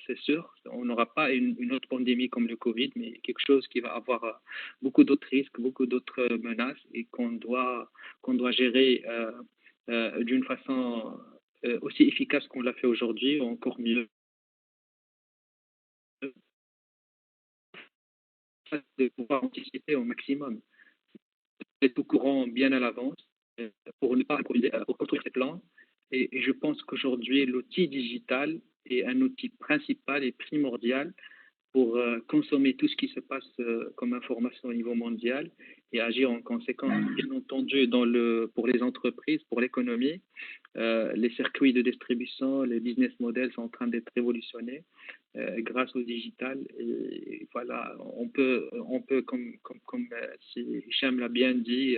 c'est sûr. On n'aura pas une autre pandémie comme le Covid, mais quelque chose qui va avoir beaucoup d'autres risques, beaucoup d'autres menaces et qu'on doit gérer d'une façon aussi efficace qu'on l'a fait aujourd'hui, encore mieux. de pouvoir anticiper au maximum, être au courant bien à l'avance pour ne pas pour construire ces plans. Et je pense qu'aujourd'hui, l'outil digital est un outil principal et primordial pour consommer tout ce qui se passe comme information au niveau mondial et agir en conséquence. Bien entendu, pour les entreprises, pour l'économie, les circuits de distribution, les business models sont en train d'être révolutionnés grâce au digital. Et voilà, on peut comme si Hicham l'a bien dit,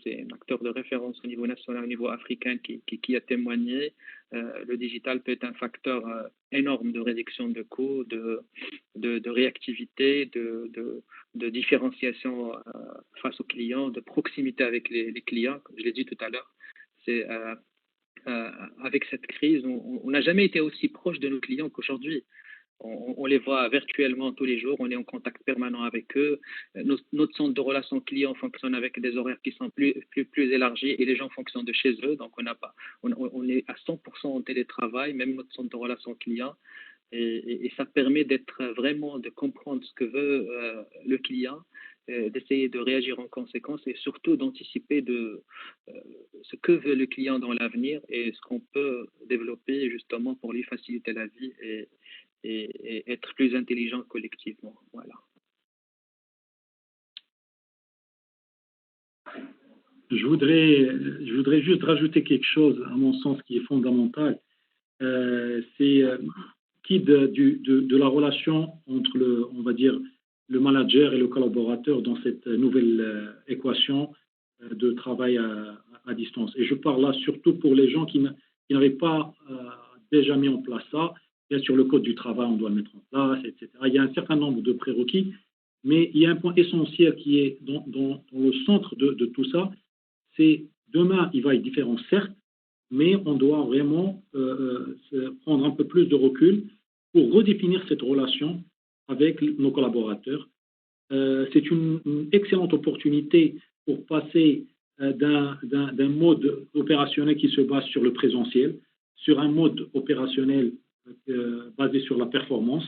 c'est un acteur de référence au niveau national, au niveau africain qui a témoigné. Le digital peut être un facteur énorme de réduction de coûts, de réactivité, de différenciation face aux clients, de proximité avec les clients, comme je l'ai dit tout à l'heure. C'est avec cette crise, on n'a jamais été aussi proche de nos clients qu'aujourd'hui. On les voit virtuellement tous les jours, on est en contact permanent avec eux. Notre centre de relations clients fonctionne avec des horaires qui sont plus élargis et les gens fonctionnent de chez eux. Donc, on est à 100% en télétravail, même notre centre de relations clients. Et ça permet de comprendre ce que veut le client, d'essayer de réagir en conséquence et surtout d'anticiper ce que veut le client dans l'avenir et ce qu'on peut développer justement pour lui faciliter la vie et être plus intelligent collectivement. Voilà. Je voudrais juste rajouter quelque chose, à mon sens, qui est fondamental. C'est de la relation entre on va dire, le manager et le collaborateur dans cette nouvelle équation de travail à distance. Et je parle là surtout pour les gens qui n'avaient pas déjà mis en place ça. Bien sûr, le code du travail, on doit le mettre en place, etc. Il y a un certain nombre de prérequis, mais il y a un point essentiel qui est dans le centre de tout ça, c'est demain, il va être différent, certes, mais on doit vraiment prendre un peu plus de recul pour redéfinir cette relation avec nos collaborateurs. C'est une excellente opportunité pour passer d'un mode opérationnel qui se base sur le présentiel, sur un mode opérationnel basé sur la performance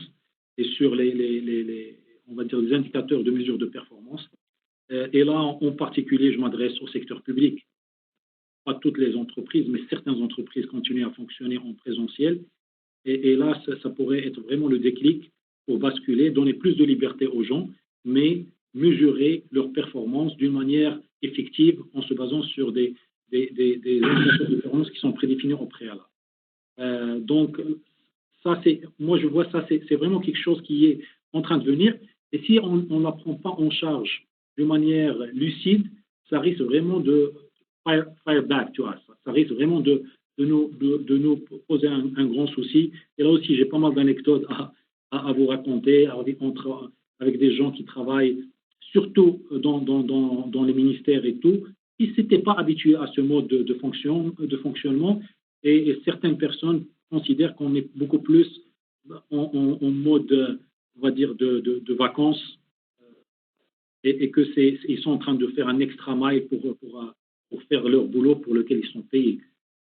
et sur on va dire, les indicateurs de mesure de performance. Et là, en particulier, je m'adresse au secteur public. Pas toutes les entreprises, mais certaines entreprises continuent à fonctionner en présentiel. Et là, ça pourrait être vraiment le déclic pour basculer, donner plus de liberté aux gens, mais mesurer leur performance d'une manière effective en se basant sur des indicateurs de performance qui sont prédéfinis au préalable. Donc, ça, moi, je vois ça, c'est vraiment quelque chose qui est en train de venir. Et si on ne la prend pas en charge de manière lucide, ça risque vraiment de fire back, tu vois. Ça risque vraiment de nous poser un grand souci. Et là aussi, j'ai pas mal d'anecdotes à vous raconter avec des gens qui travaillent surtout dans les ministères et tout, qui ne s'étaient pas habitués à ce mode de fonctionnement. Et certaines personnes considèrent qu'on est beaucoup plus en mode, on va dire, de vacances et qu'ils sont en train de faire un extra mile pour faire leur boulot pour lequel ils sont payés.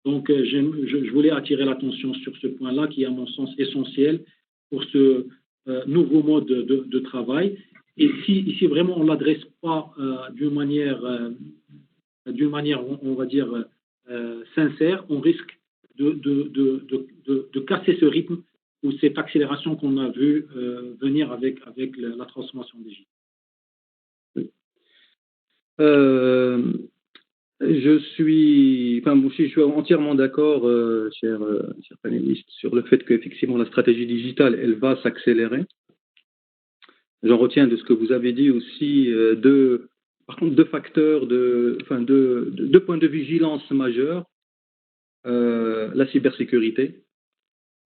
Donc, je voulais attirer l'attention sur ce point-là qui est, à mon sens, essentiel pour ce nouveau mode de travail. Et si vraiment on ne l'adresse pas d'une manière, on va dire, sincère, on risque de casser ce rythme ou cette accélération qu'on a vu venir avec la transformation digitale. Je suis entièrement d'accord, chers panélistes, sur le fait qu'effectivement la stratégie digitale, elle va s'accélérer. J'en retiens de ce que vous avez dit aussi par contre, deux facteurs, deux points de vigilance majeurs, la cybersécurité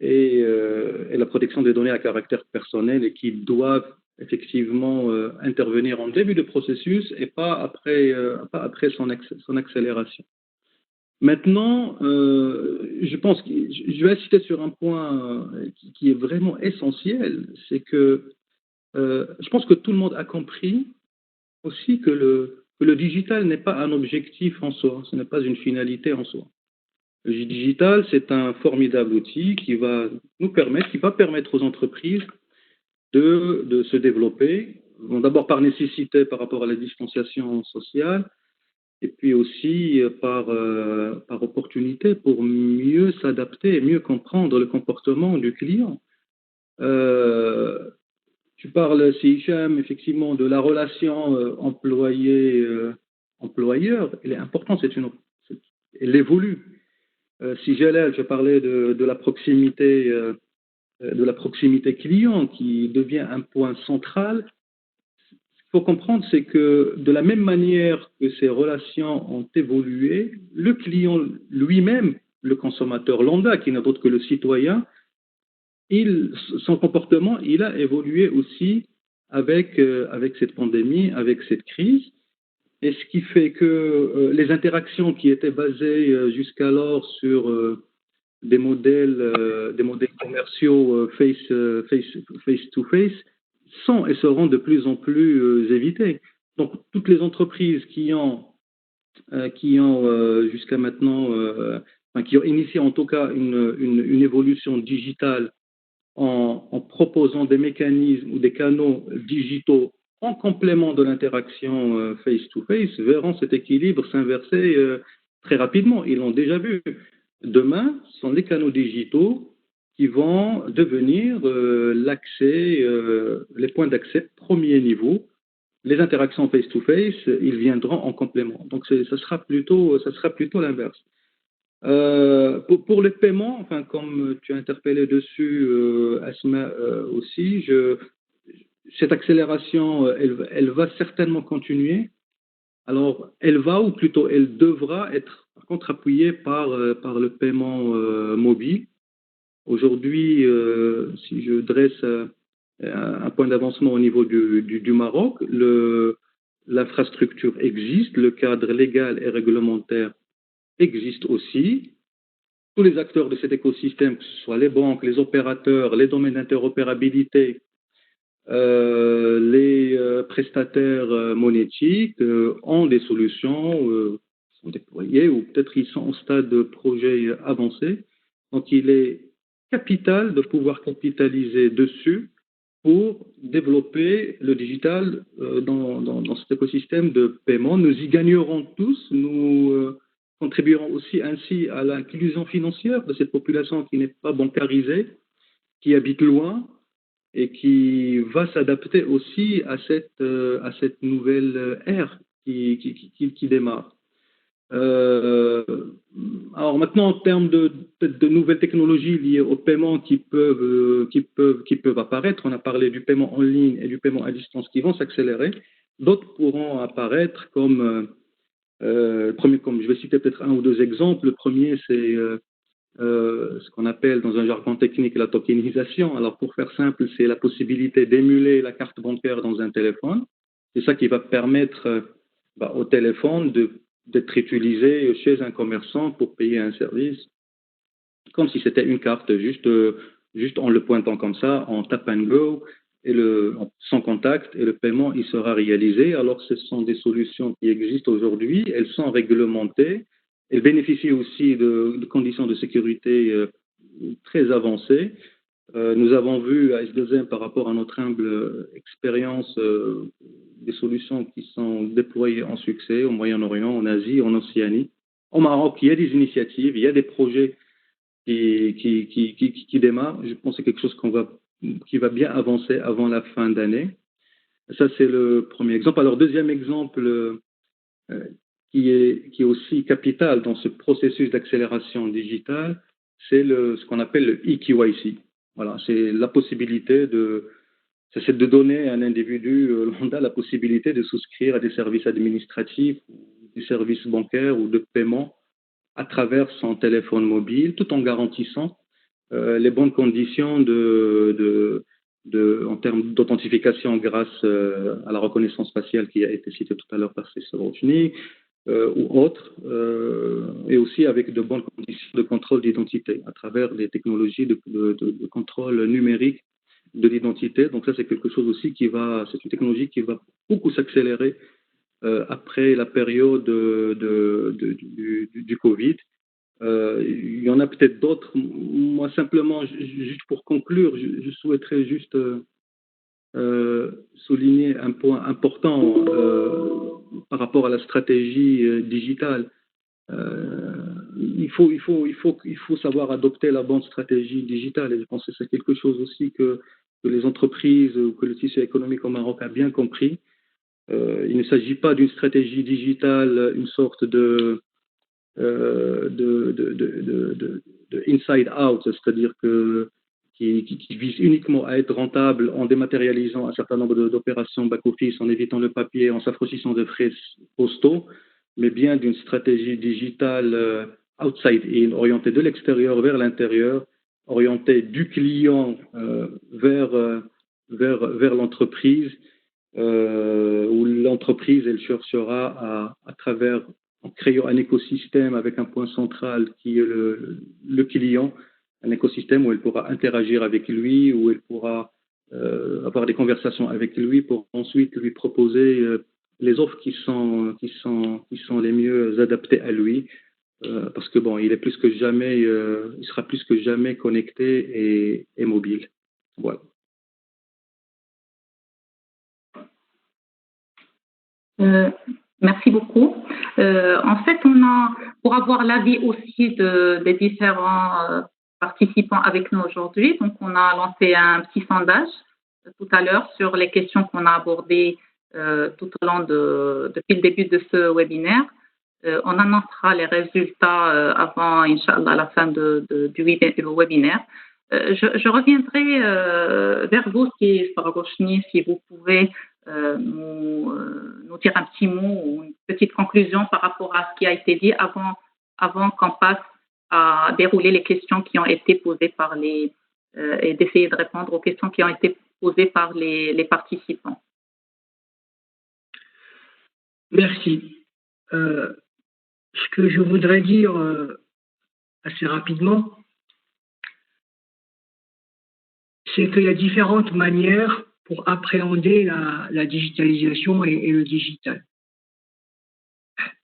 et la protection des données à caractère personnel et qui doivent effectivement intervenir en début de processus et pas après son accélération. Maintenant, je pense que je vais insister sur un point qui est vraiment essentiel, c'est que je pense que tout le monde a compris aussi que le digital n'est pas un objectif en soi, ce n'est pas une finalité en soi. Le digital, c'est un formidable outil qui va permettre aux entreprises de se développer. Bon, d'abord par nécessité par rapport à la distanciation sociale, et puis aussi par opportunité pour mieux s'adapter et mieux comprendre le comportement du client. Tu parles, si Hicham, effectivement, de la relation employé-employeur. Elle est importante, elle évolue. Si Jalal, je parlais de la proximité client qui devient un point central. Ce qu'il faut comprendre, c'est que de la même manière que ces relations ont évolué, le client lui-même, le consommateur lambda, qui n'est d'autre que le citoyen, son comportement, il a évolué aussi avec cette pandémie, avec cette crise. Et ce qui fait que les interactions qui étaient basées jusqu'alors sur des modèles commerciaux face to face sont et seront de plus en plus évitées. Donc toutes les entreprises qui ont jusqu'à maintenant, qui ont initié en tout cas une évolution digitale en proposant des mécanismes ou des canaux digitaux en complément de l'interaction face-to-face, verront cet équilibre s'inverser très rapidement. Ils l'ont déjà vu. Demain, ce sont les canaux digitaux qui vont devenir les points d'accès premier niveau. Les interactions face-to-face, ils viendront en complément. Donc, ça sera plutôt l'inverse. Pour les paiements, enfin, comme tu as interpellé dessus, Asma aussi, cette accélération, elle va certainement continuer. Alors, elle va, ou plutôt elle devra être par contre appuyée par le paiement mobile. Aujourd'hui, si je dresse un point d'avancement au niveau du Maroc, l'infrastructure existe, le cadre légal et réglementaire existe aussi. Tous les acteurs de cet écosystème, que ce soit les banques, les opérateurs, les domaines d'interopérabilité, les prestataires monétiques ont des solutions, sont déployées ou peut-être ils sont au stade de projet avancé. Donc il est capital de pouvoir capitaliser dessus pour développer le digital dans cet écosystème de paiement. Nous y gagnerons tous, nous contribuerons aussi ainsi à l'inclusion financière de cette population qui n'est pas bancarisée, qui habite loin et qui va s'adapter aussi à cette nouvelle ère qui démarre. Alors maintenant, en termes de nouvelles technologies liées au paiement qui peuvent apparaître, on a parlé du paiement en ligne et du paiement à distance qui vont s'accélérer. D'autres pourront apparaître comme je vais citer peut-être un ou deux exemples. Le premier, c'est ce qu'on appelle dans un jargon technique la tokenisation. Alors pour faire simple, c'est la possibilité d'émuler la carte bancaire dans un téléphone. C'est ça qui va permettre au téléphone d'être utilisé chez un commerçant pour payer un service, comme si c'était une carte, juste en le pointant comme ça, en tap and go, sans contact, et le paiement il sera réalisé. Alors ce sont des solutions qui existent aujourd'hui, elles sont réglementées, elles bénéficient aussi de conditions de sécurité très avancées. Nous avons vu à S2M par rapport à notre humble expérience des solutions qui sont déployées en succès au Moyen-Orient, en Asie, en Océanie. Au Maroc, il y a des initiatives, il y a des projets qui démarrent. Je pense que c'est quelque chose qui va bien avancer avant la fin d'année. Ça, c'est le premier exemple. Alors, deuxième exemple qui est aussi capital dans ce processus d'accélération digitale, c'est ce qu'on appelle le eKYC. Voilà, c'est la possibilité c'est de donner à un individu lambda la possibilité de souscrire à des services administratifs, des services bancaires ou de paiement à travers son téléphone mobile, tout en garantissant les bonnes conditions en termes d'authentification grâce à la reconnaissance faciale qui a été citée tout à l'heure par César Rochny, ou autres, et aussi avec de bonnes conditions de contrôle d'identité à travers des technologies de contrôle numérique de l'identité. Donc ça, c'est quelque chose aussi c'est une technologie qui va beaucoup s'accélérer après la période du Covid. Il y en a peut-être d'autres. Moi, simplement, juste pour conclure, je souhaiterais juste souligner un point important par rapport à la stratégie digitale. Il faut savoir adopter la bonne stratégie digitale, et je pense que c'est quelque chose aussi que les entreprises ou que le tissu économique au Maroc a bien compris. Il ne s'agit pas d'une stratégie digitale, une sorte de inside out, c'est-à-dire qui vise uniquement à être rentable en dématérialisant un certain nombre d'opérations back-office, en évitant le papier, en s'affranchissant des frais postaux, mais bien d'une stratégie digitale outside in, orientée de l'extérieur vers l'intérieur, orientée du client vers l'entreprise, où l'entreprise, elle cherchera à travers, en créant un écosystème avec un point central qui est le client, un écosystème où elle pourra interagir avec lui, où elle pourra avoir des conversations avec lui pour ensuite lui proposer les offres qui sont les mieux adaptées à lui, parce que bon, il est plus que jamais, il sera plus que jamais connecté et mobile. Voilà. Merci beaucoup. En fait, pour avoir l'avis aussi des différents participants avec nous aujourd'hui, donc on a lancé un petit sondage tout à l'heure sur les questions qu'on a abordées tout au long depuis le début de ce webinaire. On annoncera les résultats avant, Inch'Allah, la fin du webinaire. Je reviendrai vers vous, si vous pouvez nous dire un petit mot ou une petite conclusion par rapport à ce qui a été dit avant qu'on passe à dérouler les questions qui ont été posées et d'essayer de répondre aux questions qui ont été posées par les participants. Merci. Ce que je voudrais dire assez rapidement, c'est qu'il y a différentes manières pour appréhender la digitalisation et le digital.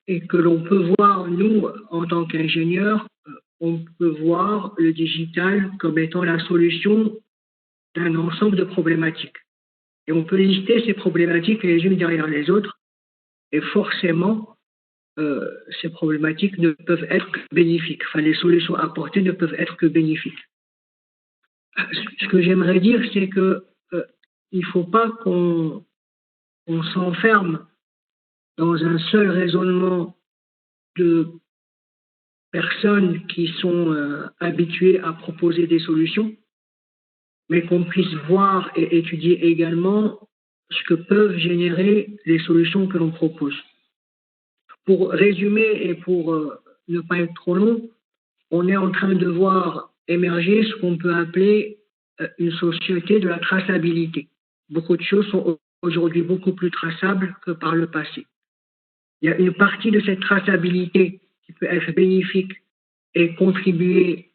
Et que l'on peut voir, nous, en tant qu'ingénieurs, on peut voir le digital comme étant la solution d'un ensemble de problématiques. Et on peut lister ces problématiques les unes derrière les autres, et forcément, ces problématiques ne peuvent être que bénéfiques. Enfin, les solutions apportées ne peuvent être que bénéfiques. Ce que j'aimerais dire, c'est que il ne faut pas qu'on s'enferme dans un seul raisonnement de personnes qui sont habituées à proposer des solutions, mais qu'on puisse voir et étudier également ce que peuvent générer les solutions que l'on propose. Pour résumer et pour ne pas être trop long, on est en train de voir émerger ce qu'on peut appeler une société de la traçabilité. Beaucoup de choses sont aujourd'hui beaucoup plus traçables que par le passé. Il y a une partie de cette traçabilité qui peut être bénéfique et contribuer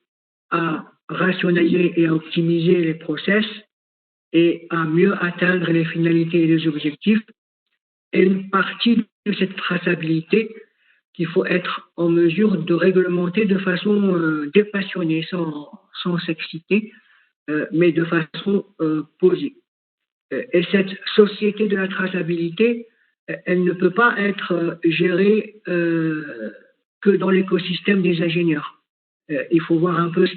à rationaliser et à optimiser les process et à mieux atteindre les finalités et les objectifs. Et une partie de cette traçabilité qu'il faut être en mesure de réglementer de façon dépassionnée, sans s'exciter, mais de façon posée. Et cette société de la traçabilité, elle ne peut pas être gérée que dans l'écosystème des ingénieurs. Il faut voir un peu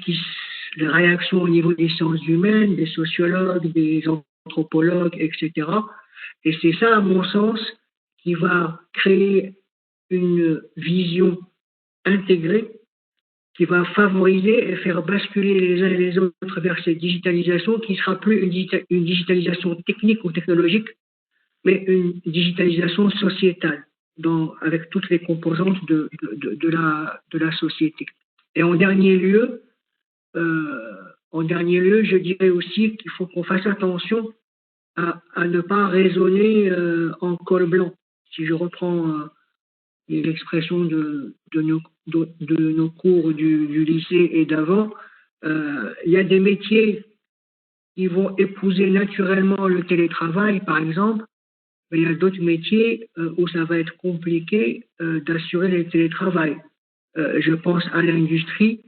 les réactions au niveau des sciences humaines, des sociologues, des anthropologues, etc. Et c'est ça, à mon sens, qui va créer une vision intégrée qui va favoriser et faire basculer les uns et les autres vers cette digitalisation qui ne sera plus une digitalisation technique ou technologique, mais une digitalisation sociétale, avec toutes les composantes de la société. Et en dernier lieu, je dirais aussi qu'il faut qu'on fasse attention à ne pas raisonner en col blanc. Si je reprends l'expression de nos cours du lycée et d'avant, il y a des métiers qui vont épouser naturellement le télétravail, par exemple, mais il y a d'autres métiers où ça va être compliqué d'assurer le télétravail. Je pense à l'industrie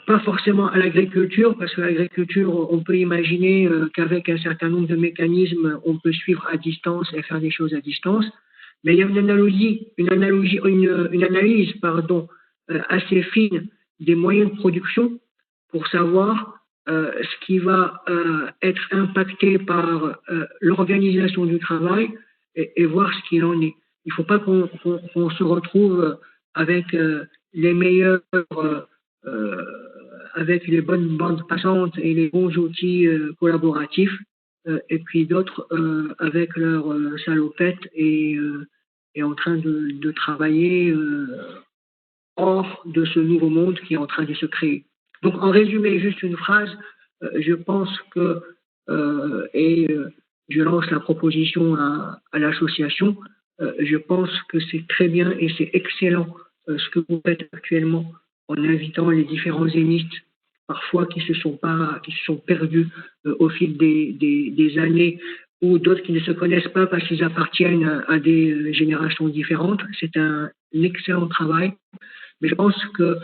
pas forcément à l'agriculture, parce que l'agriculture, on peut imaginer qu'avec un certain nombre de mécanismes, on peut suivre à distance et faire des choses à distance. Mais il y a une analyse, assez fine des moyens de production pour savoir ce qui va être impacté par l'organisation du travail et voir ce qu'il en est. Il ne faut pas qu'on se retrouve avec les meilleurs, avec les bonnes bandes passantes et les bons outils collaboratifs, et puis d'autres avec leurs salopettes et en train de travailler hors de ce nouveau monde qui est en train de se créer. Donc, en résumé, juste une phrase, je pense que, je lance la proposition à l'association, je pense que c'est très bien et c'est excellent ce que vous faites actuellement en invitant les différents zéniths, parfois qui se sont perdus au fil des années, ou d'autres qui ne se connaissent pas parce qu'ils appartiennent à des générations différentes. C'est un excellent travail. Mais je pense que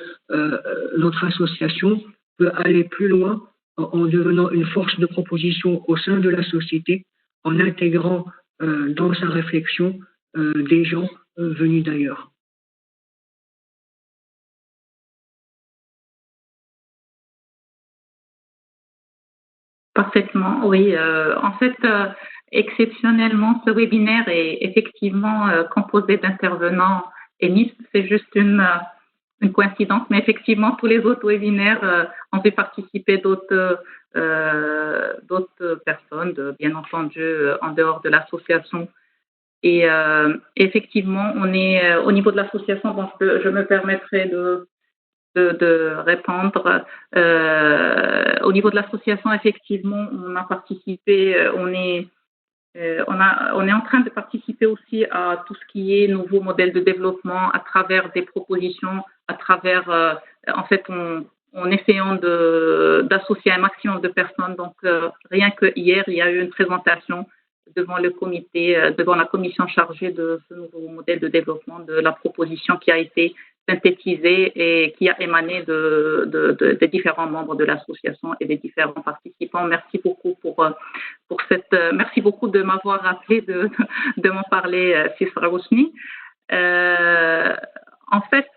notre association peut aller plus loin en devenant une force de proposition au sein de la société, en intégrant dans sa réflexion des gens venus d'ailleurs. Parfaitement, oui. En fait, exceptionnellement, ce webinaire est effectivement composé d'intervenants émistes. C'est juste une coïncidence, mais effectivement, tous les autres webinaires ont fait participer d'autres personnes, bien entendu, en dehors de l'association. Et effectivement, on est au niveau de l'association, donc je me permettrai de répondre. Au niveau de l'association, effectivement, on a participé, on est en train de participer aussi à tout ce qui est nouveau modèle de développement à travers des propositions, à travers, en fait, en essayant d'associer un maximum de personnes. Donc, rien que hier, il y a eu une présentation devant le comité, devant la commission chargée de ce nouveau modèle de développement, de la proposition qui a été synthétisée et qui a émané des différents membres de l'association et des différents participants. Merci beaucoup merci beaucoup de m'avoir rappelé de m'en parler, Sisra Rouchni. En fait,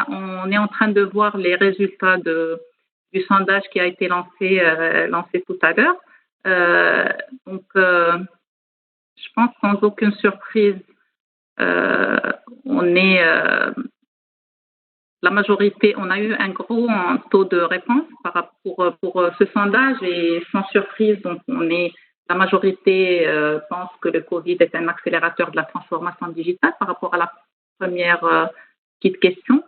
on est en train de voir les résultats du sondage qui a été lancé tout à l'heure. Donc, je pense sans aucune surprise, la majorité, on a eu un gros taux de réponse pour ce sondage et sans surprise, donc la majorité pense que le Covid est un accélérateur de la transformation digitale par rapport à la première petite question.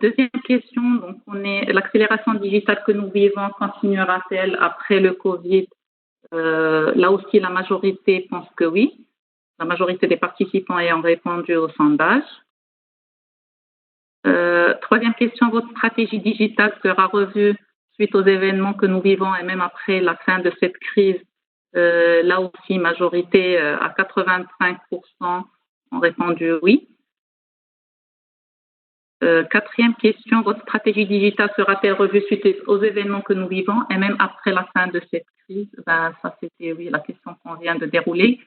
Deuxième question, donc l'accélération digitale que nous vivons continuera-t-elle après le Covid? Là aussi, la majorité pense que oui. La majorité des participants ayant répondu au sondage. Troisième question, votre stratégie digitale sera revue suite aux événements que nous vivons et même après la fin de cette crise. Là aussi, majorité à 85% ont répondu oui. Quatrième question, votre stratégie digitale sera-t-elle revue suite aux événements que nous vivons et même après la fin de cette crise? Ça, c'était oui, la question qu'on vient de dérouler.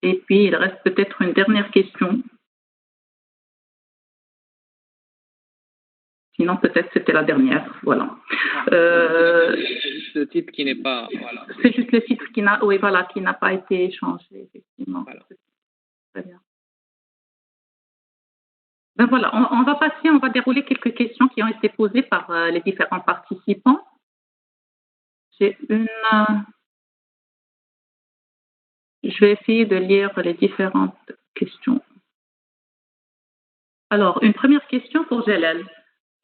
Et puis, il reste peut-être une dernière question. Sinon, peut-être c'était la dernière. Voilà. C'est juste le titre qui n'est pas. Voilà. C'est juste le titre qui n'a pas été changé, effectivement. Voilà. Très bien. Ben voilà, on va dérouler quelques questions qui ont été posées par les différents participants. Je vais essayer de lire les différentes questions. Alors, une première question pour Jalal.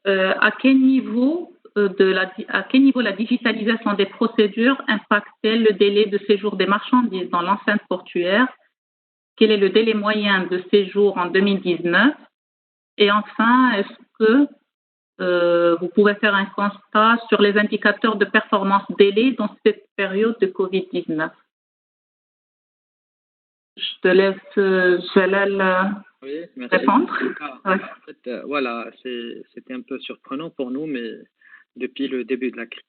À quel niveau la digitalisation des procédures impacte-t-elle le délai de séjour des marchandises dans l'enceinte portuaire? Quel est le délai moyen de séjour en 2019? Et enfin, est-ce que vous pouvez faire un constat sur les indicateurs de performance délai dans cette période de Covid-19? Je te laisse, Jalal, Oui, merci. répondre. En tout cas, Ouais. en fait, voilà, c'était un peu surprenant pour nous, mais depuis le début de la crise,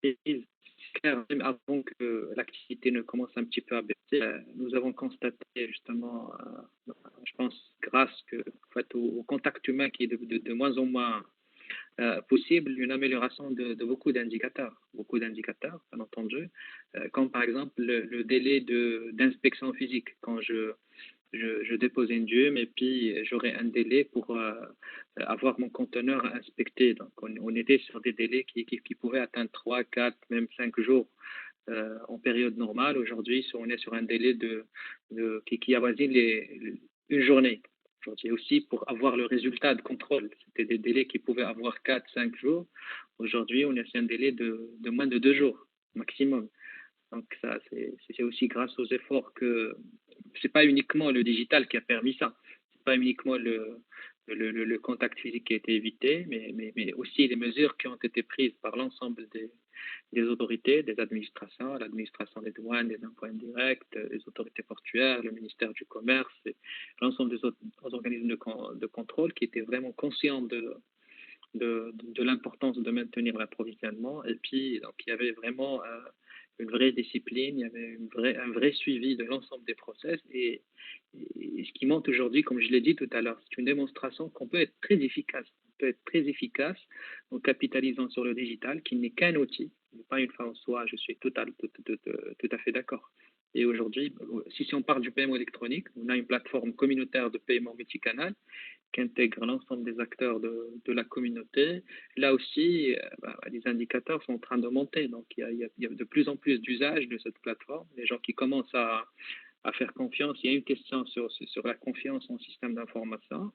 c'est clair, même avant que l'activité ne commence un petit peu à baisser, nous avons constaté justement, je pense, grâce en fait, au contact humain qui est de moins en moins possible, une amélioration de beaucoup d'indicateurs, bien entendu, comme par exemple le délai d'inspection physique. Quand je dépose une dune et puis j'aurai un délai pour avoir mon conteneur inspecté. Donc, on était sur des délais qui pouvaient atteindre 3, 4, même 5 jours en période normale. Aujourd'hui, on est sur un délai qui avoisine une journée. Aujourd'hui aussi, pour avoir le résultat de contrôle, c'était des délais qui pouvaient avoir 4, 5 jours. Aujourd'hui, on est sur un délai de moins de 2 jours maximum. Donc ça, c'est aussi grâce aux efforts que c'est pas uniquement le digital qui a permis ça. C'est pas uniquement le contact physique qui a été évité, mais aussi les mesures qui ont été prises par l'ensemble des autorités, des administrations, l'administration des douanes, des impôts indirects, les autorités portuaires, le ministère du Commerce, et l'ensemble des autres organismes de contrôle qui étaient vraiment conscients de l'importance de maintenir l'approvisionnement. Et puis, donc, il y avait vraiment une vraie discipline, il y avait un vrai suivi de l'ensemble des process. Et ce qui montre aujourd'hui, comme je l'ai dit tout à l'heure, c'est une démonstration qu'on peut être très efficace. On peut être très efficace en capitalisant sur le digital, qui n'est qu'un outil, pas une fin en soi. Je suis tout à fait d'accord. Et aujourd'hui, si on parle du paiement électronique, on a une plateforme communautaire de paiement multicanal qui intègre l'ensemble des acteurs de la communauté. Là aussi, les indicateurs sont en train de monter. Donc, il y a de plus en plus d'usage de cette plateforme. Les gens qui commencent à faire confiance. Il y a une question sur la confiance en système d'information.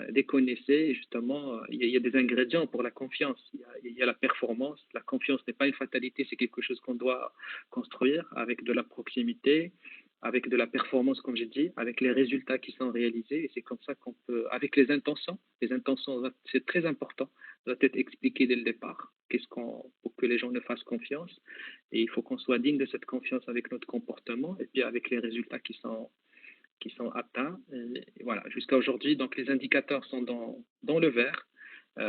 Dès qu'on essaie, justement, il y a des ingrédients pour la confiance. Il y a la performance. La confiance n'est pas une fatalité, c'est quelque chose qu'on doit construire avec de la proximité, avec de la performance, comme j'ai dit, avec les résultats qui sont réalisés. Et c'est comme ça qu'on peut, avec les intentions, c'est très important, doit être expliqué dès le départ, pour que les gens ne fassent confiance. Et il faut qu'on soit digne de cette confiance avec notre comportement et puis avec les résultats qui sont atteints. Et voilà, jusqu'à aujourd'hui, donc les indicateurs sont dans le vert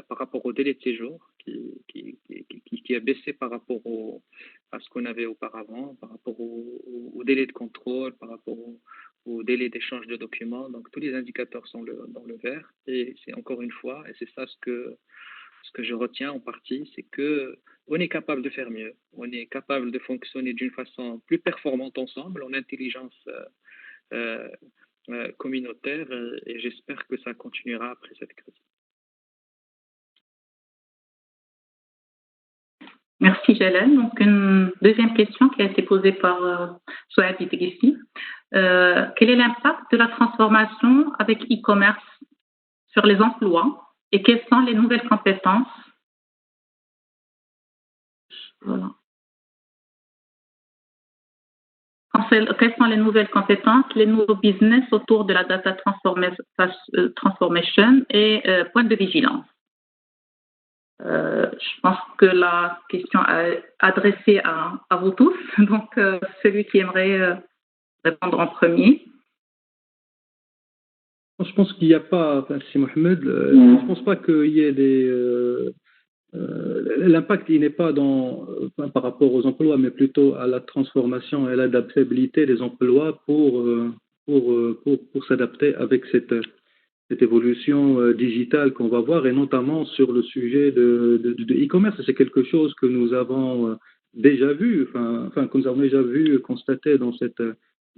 par rapport au délai de séjour qui a baissé par rapport à ce qu'on avait auparavant, par rapport au délai de contrôle, par rapport au délai d'échange de documents. Donc tous les indicateurs sont dans le vert. Et c'est encore une fois, et c'est ça ce que je retiens en partie, c'est que on est capable de faire mieux. On est capable de fonctionner d'une façon plus performante ensemble, en intelligence euh, communautaire, et j'espère que ça continuera après cette crise. Merci Jalal. Donc une deuxième question qui a été posée par Souad Idrissi. Quel est l'impact de la transformation avec e-commerce sur les emplois et quelles sont les nouvelles compétences? Voilà. Quelles sont les nouvelles compétences, les nouveaux business autour de la data transformation et point de vigilance? Je pense que la question est adressée à vous tous, donc celui qui aimerait répondre en premier. Je pense qu'il n'y a pas, enfin, c'est Mohamed, je ne pense pas qu'il y ait l'impact, il n'est pas par rapport aux emplois, mais plutôt à la transformation et l'adaptabilité des emplois pour s'adapter avec cette évolution digitale qu'on va voir, et notamment sur le sujet de e-commerce. C'est quelque chose que nous avons déjà vu, que nous avons déjà vu constater dans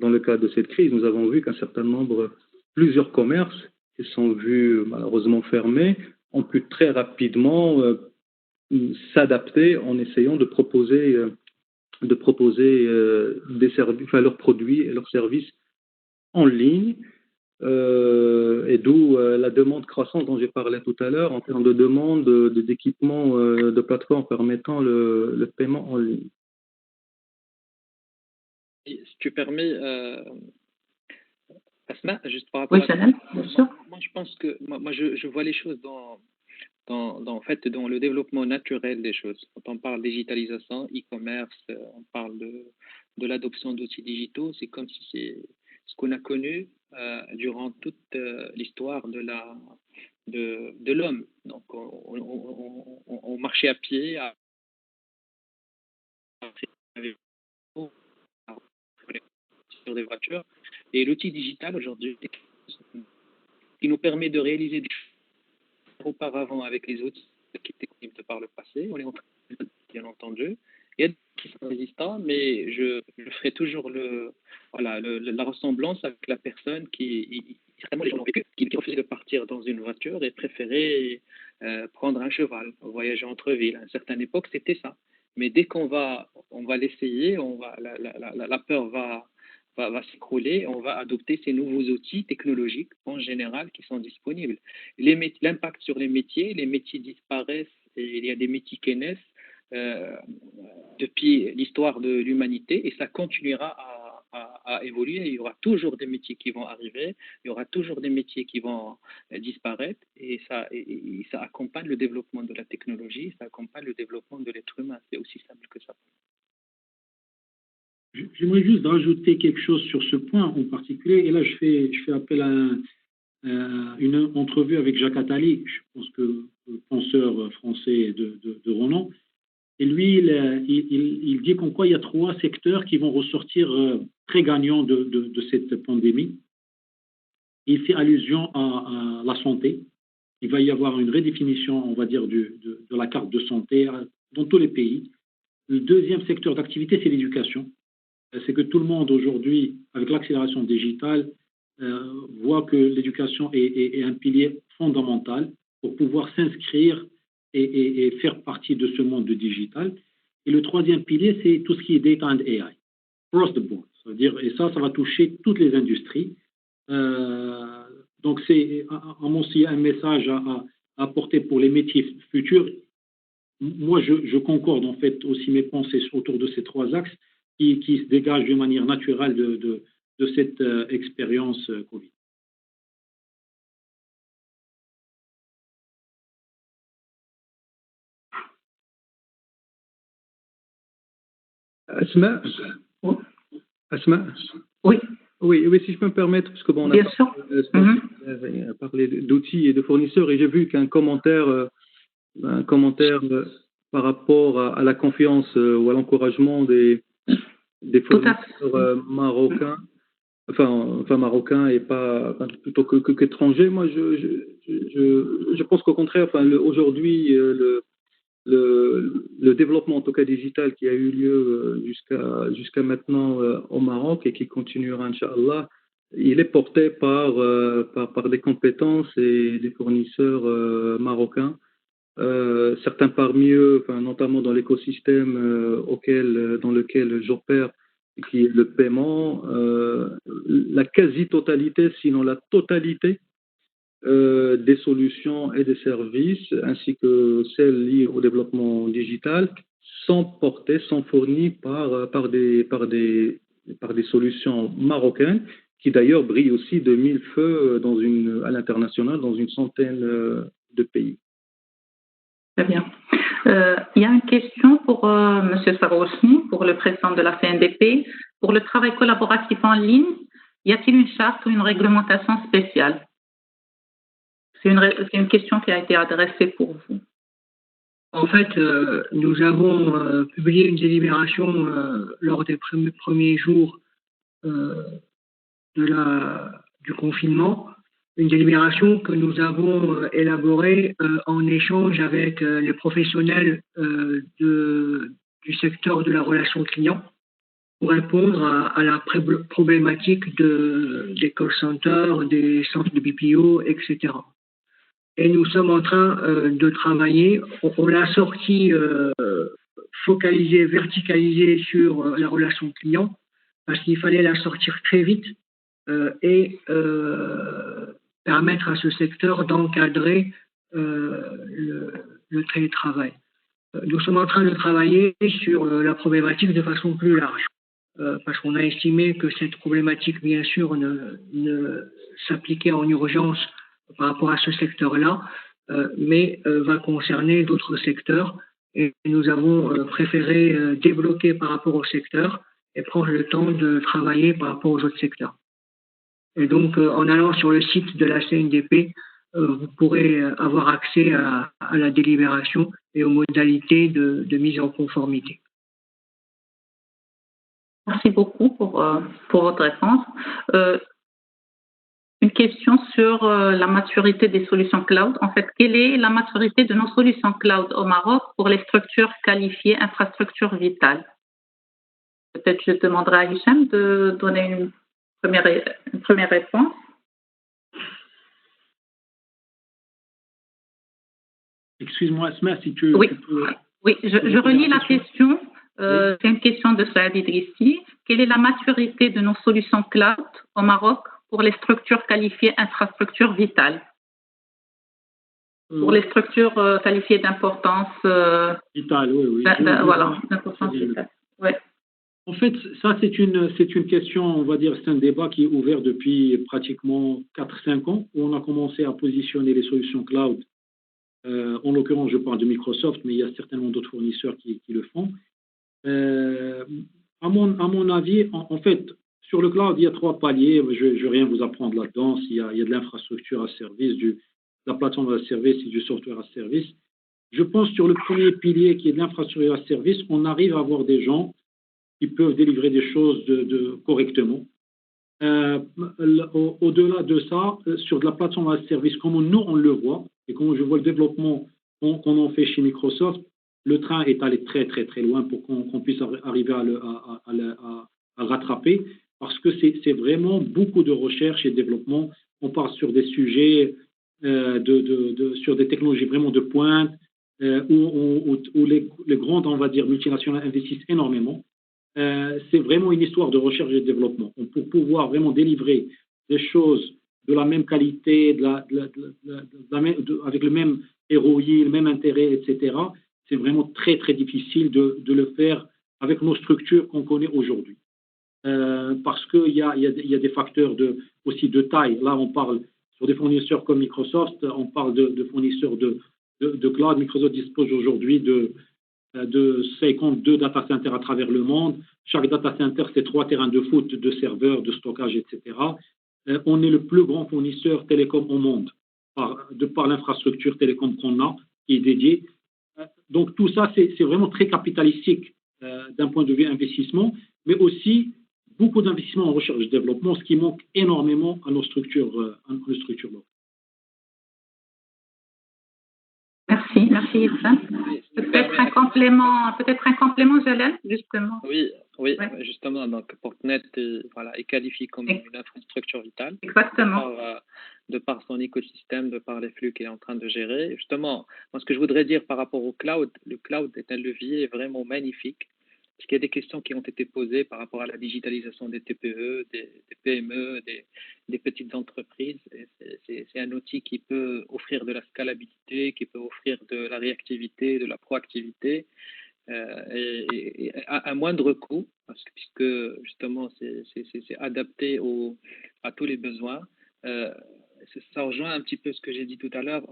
le cadre de cette crise. Nous avons vu qu'un certain nombre, plusieurs commerces qui sont vus malheureusement fermés, ont pu très rapidement s'adapter en essayant de proposer des services, leurs produits et leurs services en ligne. Et d'où la demande croissante dont j'ai parlé tout à l'heure en termes de demande d'équipements de plateformes permettant le paiement en ligne. Et si tu permets, Asma, juste par rapport à ça, bien sûr. Moi, je pense que je vois les choses en fait, dans le développement naturel des choses. Quand on parle digitalisation, e-commerce, on parle de l'adoption d'outils digitaux, c'est comme si c'est ce qu'on a connu durant toute l'histoire de l'homme. Donc, on marchait à pied, sur des voitures. Et l'outil digital aujourd'hui, qui nous permet de réaliser des choses auparavant avec les outils qui étaient disponibles par le passé. On est en train de, bien entendu. Il y a des qui sont résistants, mais je ferai toujours la ressemblance avec la personne certainement les gens l'ont vécu, qui refusait de partir dans une voiture et préférait prendre un cheval, voyager entre villes. À une certaine époque, c'était ça. Mais dès qu'on va l'essayer, la peur va s'écrouler, on va adopter ces nouveaux outils technologiques en général qui sont disponibles. L'impact sur les métiers disparaissent et il y a des métiers qui naissent depuis l'histoire de l'humanité et ça continuera à évoluer. Il y aura toujours des métiers qui vont arriver, il y aura toujours des métiers qui vont disparaître et ça accompagne le développement de la technologie, ça accompagne le développement de l'être humain. C'est aussi simple que ça. J'aimerais juste rajouter quelque chose sur ce point en particulier. Et là, je fais appel à une entrevue avec Jacques Attali, je pense que penseur français de renom. Et lui, il dit qu'en quoi il y a 3 secteurs qui vont ressortir très gagnants de cette pandémie. Il fait allusion à la santé. Il va y avoir une redéfinition, on va dire, de la carte de santé dans tous les pays. Le deuxième secteur d'activité, c'est l'éducation. C'est que tout le monde aujourd'hui, avec l'accélération digitale, voit que l'éducation est un pilier fondamental pour pouvoir s'inscrire et faire partie de ce monde digital. Et le troisième pilier, c'est tout ce qui est data and AI, across the board. Et ça va toucher toutes les industries. Donc, c'est à mon sens un message à apporter pour les métiers futurs. Moi, je concorde en fait aussi mes pensées autour de ces 3 axes qui se dégagent d'une manière naturelle de cette expérience Covid. Asma, Oui. Oui, si je peux me permettre, parce que bon, on a parlé d'outils et de fournisseurs, et j'ai vu qu'un commentaire par rapport à la confiance ou à l'encouragement des fournisseurs marocains, enfin marocains et pas plutôt qu'étrangers. Moi, je pense qu'au contraire, aujourd'hui, le développement en tout cas digital qui a eu lieu jusqu'à maintenant au Maroc et qui continuera, Inch'Allah, il est porté par des compétences et des fournisseurs marocains. Certains parmi eux, notamment dans l'écosystème dans lequel j'opère, qui est le paiement, la quasi-totalité, sinon la totalité des solutions et des services, ainsi que celles liées au développement digital, sont fournies par des solutions marocaines, qui d'ailleurs brillent aussi de mille feux à l'international dans une centaine de pays. Très bien. Il y a une question pour M. Sarousni, pour le président de la CNDP. Pour le travail collaboratif en ligne, y a-t-il une charte ou une réglementation spéciale? C'est une question qui a été adressée pour vous. En fait, nous avons publié une délibération lors des premiers jours du confinement, une délibération que nous avons élaborée en échange avec les professionnels du secteur de la relation client pour répondre à la problématique des call centers, des centres de BPO, etc. Et nous sommes en train de travailler. On l'a sorti focalisé, verticalisé sur la relation client parce qu'il fallait la sortir très vite et permettre à ce secteur d'encadrer le télétravail. Nous sommes en train de travailler sur la problématique de façon plus large parce qu'on a estimé que cette problématique, bien sûr, ne s'appliquait en urgence par rapport à ce secteur-là, mais va concerner d'autres secteurs. Et nous avons préféré débloquer par rapport au secteur et prendre le temps de travailler par rapport aux autres secteurs. Et donc, en allant sur le site de la CNDP, vous pourrez avoir accès à la délibération et aux modalités de mise en conformité. Merci beaucoup pour votre réponse. Une question sur la maturité des solutions cloud. En fait, quelle est la maturité de nos solutions cloud au Maroc pour les structures qualifiées infrastructures vitales? Peut-être je demanderai à Hicham de donner une première réponse. Excuse-moi, Asma, si tu... Oui, tu peux... oui, je relis la question. C'est une question de Saad Idrissi. Quelle est la maturité de nos solutions cloud au Maroc pour les structures qualifiées infrastructures vitales? Pour les structures qualifiées d'importance vitale, oui. Voilà, d'importance vitale. Ouais. En fait, ça, c'est une question, on va dire, c'est un débat qui est ouvert depuis pratiquement 4-5 ans, où on a commencé à positionner les solutions cloud. En l'occurrence, je parle de Microsoft, mais il y a certainement d'autres fournisseurs qui le font. À mon avis, en fait, sur le cloud, il y a 3 paliers. Je ne vais rien vous apprendre là-dedans. Il y a de l'infrastructure à service, de la plateforme à service et du software à service. Je pense sur le premier pilier qui est de l'infrastructure à service, on arrive à avoir des gens qui peuvent délivrer des choses correctement. Au-delà de ça, sur de la plateforme à service, comme nous, on le voit, et comme je vois le développement qu'on en fait chez Microsoft, le train est allé très, très, très loin pour qu'on puisse arriver à rattraper, parce que c'est vraiment beaucoup de recherche et de développement. On part sur des sujets, sur des technologies vraiment de pointe, où les grandes, on va dire, multinationales investissent énormément. C'est vraiment une histoire de recherche et de développement. Pour pouvoir vraiment délivrer des choses de la même qualité, avec le même ROI, le même intérêt, etc., c'est vraiment très, très difficile de le faire avec nos structures qu'on connaît aujourd'hui. Parce qu'il y a des facteurs aussi de taille. Là, on parle sur des fournisseurs comme Microsoft, on parle de fournisseurs de cloud. Microsoft dispose aujourd'hui de 52 data centers à travers le monde. Chaque data center, c'est 3 terrains de foot, de serveurs, de stockage, etc. On est le plus grand fournisseur télécom au monde, de par l'infrastructure télécom qu'on a, qui est dédiée. Donc tout ça, c'est vraiment très capitalistique d'un point de vue investissement, mais aussi beaucoup d'investissements en recherche et développement, ce qui manque énormément à nos structures locales. Merci Issa. Peut-être un complément, Jalal, justement. Oui, Ouais. justement, donc Portnet est qualifié comme une infrastructure vitale. Exactement. De par son écosystème, de par les flux qu'il est en train de gérer. Justement, moi, ce que je voudrais dire par rapport au cloud, le cloud est un levier vraiment magnifique, parce qu'il y a des questions qui ont été posées par rapport à la digitalisation des TPE, des PME, des petites entreprises. C'est un outil qui peut offrir de la scalabilité, qui peut offrir de la réactivité, de la proactivité, et à un moindre coût, puisque justement c'est adapté à tous les besoins. Ça rejoint un petit peu ce que j'ai dit tout à l'heure.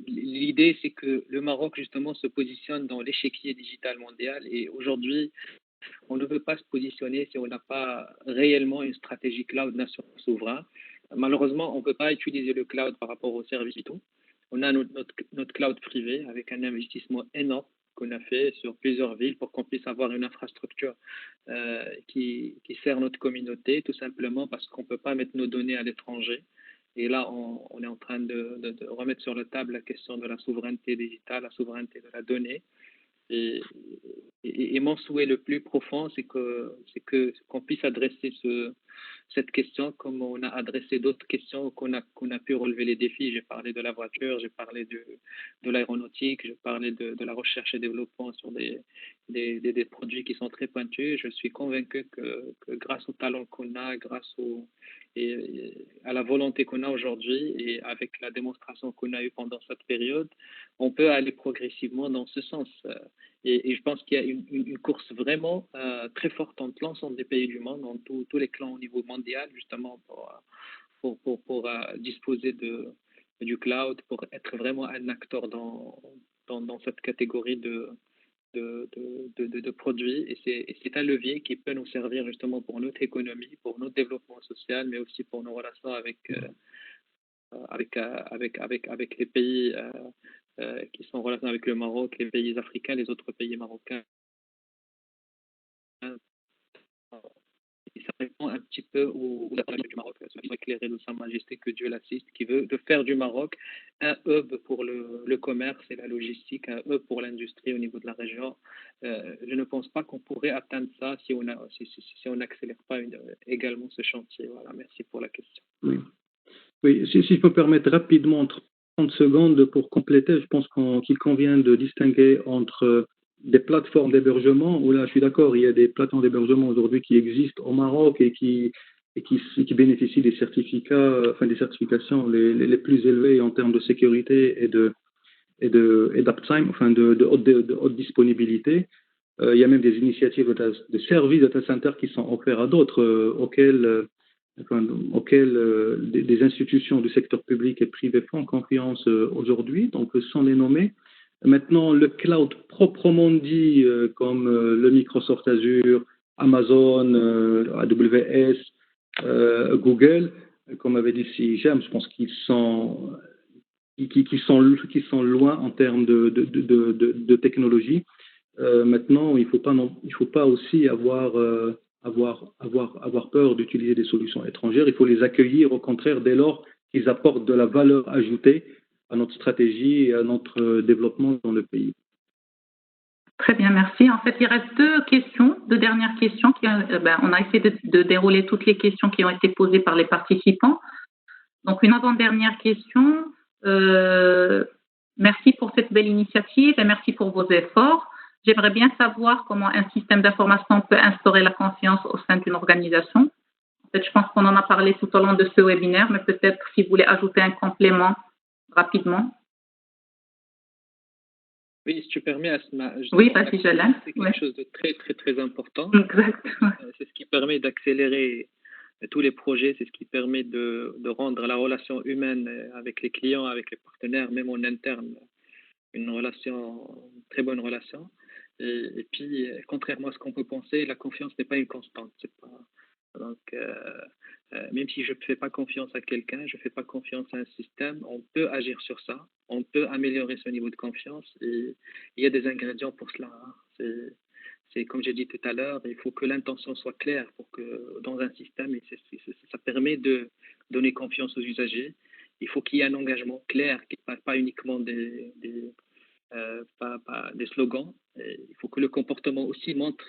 L'idée, c'est que le Maroc, justement, se positionne dans l'échiquier digital mondial, et aujourd'hui, on ne peut pas se positionner si on n'a pas réellement une stratégie cloud national souverain. Malheureusement, on ne peut pas utiliser le cloud par rapport aux services et tout. On a notre cloud privé avec un investissement énorme qu'on a fait sur plusieurs villes pour qu'on puisse avoir une infrastructure qui sert notre communauté, tout simplement parce qu'on ne peut pas mettre nos données à l'étranger. Et là, on est en train de remettre sur la table la question de la souveraineté digitale, la souveraineté de la donnée. Et mon souhait le plus profond, c'est qu'on puisse adresser cette question comme on a adressé d'autres questions, qu'on a pu relever les défis. J'ai parlé de la voiture, j'ai parlé de l'aéronautique, j'ai parlé de la recherche et développement sur des produits qui sont très pointus. Je suis convaincu que grâce au talent qu'on a, grâce à la volonté qu'on a aujourd'hui, et avec la démonstration qu'on a eue pendant cette période, on peut aller progressivement dans ce sens. Et je pense qu'il y a une course vraiment très forte entre l'ensemble des pays du monde, dans tous les clans au niveau mondial, justement pour disposer du cloud, pour être vraiment un acteur dans cette catégorie de produits, et c'est un levier qui peut nous servir justement pour notre économie, pour notre développement social, mais aussi pour nos relations avec les pays qui sont en relation avec le Maroc, les pays africains, les autres pays marocains. Et ça répond un petit peu aux appels du Maroc, celui qui est éclairé de Sa Majesté, que Dieu l'assiste, qui veut de faire du Maroc un hub pour le commerce et la logistique, un hub pour l'industrie au niveau de la région. Je ne pense pas qu'on pourrait atteindre ça si on n'accélère pas également ce chantier. Voilà, merci pour la question. Oui, oui. Si je peux me permettre rapidement 30 secondes pour compléter, je pense qu'il convient de distinguer entre des plateformes d'hébergement, où là je suis d'accord, il y a des plateformes d'hébergement aujourd'hui qui existent au Maroc et qui bénéficient des certificats, enfin des certifications les plus élevées en termes de sécurité et d'uptime, enfin de haute disponibilité. Il y a même des initiatives de services data centers qui sont offerts à d'autres, auxquels des institutions du secteur public et privé font confiance aujourd'hui, donc sans les nommer. Maintenant, le cloud proprement dit, comme le Microsoft Azure, Amazon, AWS, Google, comme avait dit Sijam, je pense qu'ils sont loin en termes de technologie. Maintenant, il faut pas aussi avoir peur d'utiliser des solutions étrangères. Il faut les accueillir, au contraire, dès lors qu'ils apportent de la valeur ajoutée à notre stratégie et à notre développement dans le pays. Très bien, merci. En fait, il reste deux dernières questions. On a essayé de dérouler toutes les questions qui ont été posées par les participants. Donc, une avant-dernière question. Merci pour cette belle initiative et merci pour vos efforts. J'aimerais bien savoir comment un système d'information peut instaurer la confiance au sein d'une organisation. En fait, je pense qu'on en a parlé tout au long de ce webinaire, mais peut-être si vous voulez ajouter un complément rapidement. Oui, si tu permets, Asma. Oui, vas-y, Jalal. C'est quelque chose de très, très, très important. Exact. C'est ce qui permet d'accélérer tous les projets, c'est ce qui permet de rendre la relation humaine avec les clients, avec les partenaires, même en interne, une très bonne relation. Et puis, contrairement à ce qu'on peut penser, la confiance n'est pas une constante. Donc, même si je ne fais pas confiance à quelqu'un, je ne fais pas confiance à un système, on peut agir sur ça, on peut améliorer ce niveau de confiance et il y a des ingrédients pour cela. C'est comme j'ai dit tout à l'heure, il faut que l'intention soit claire pour que dans un système, ça permet de donner confiance aux usagers. Il faut qu'il y ait un engagement clair, pas uniquement des slogans. Et il faut que le comportement aussi montre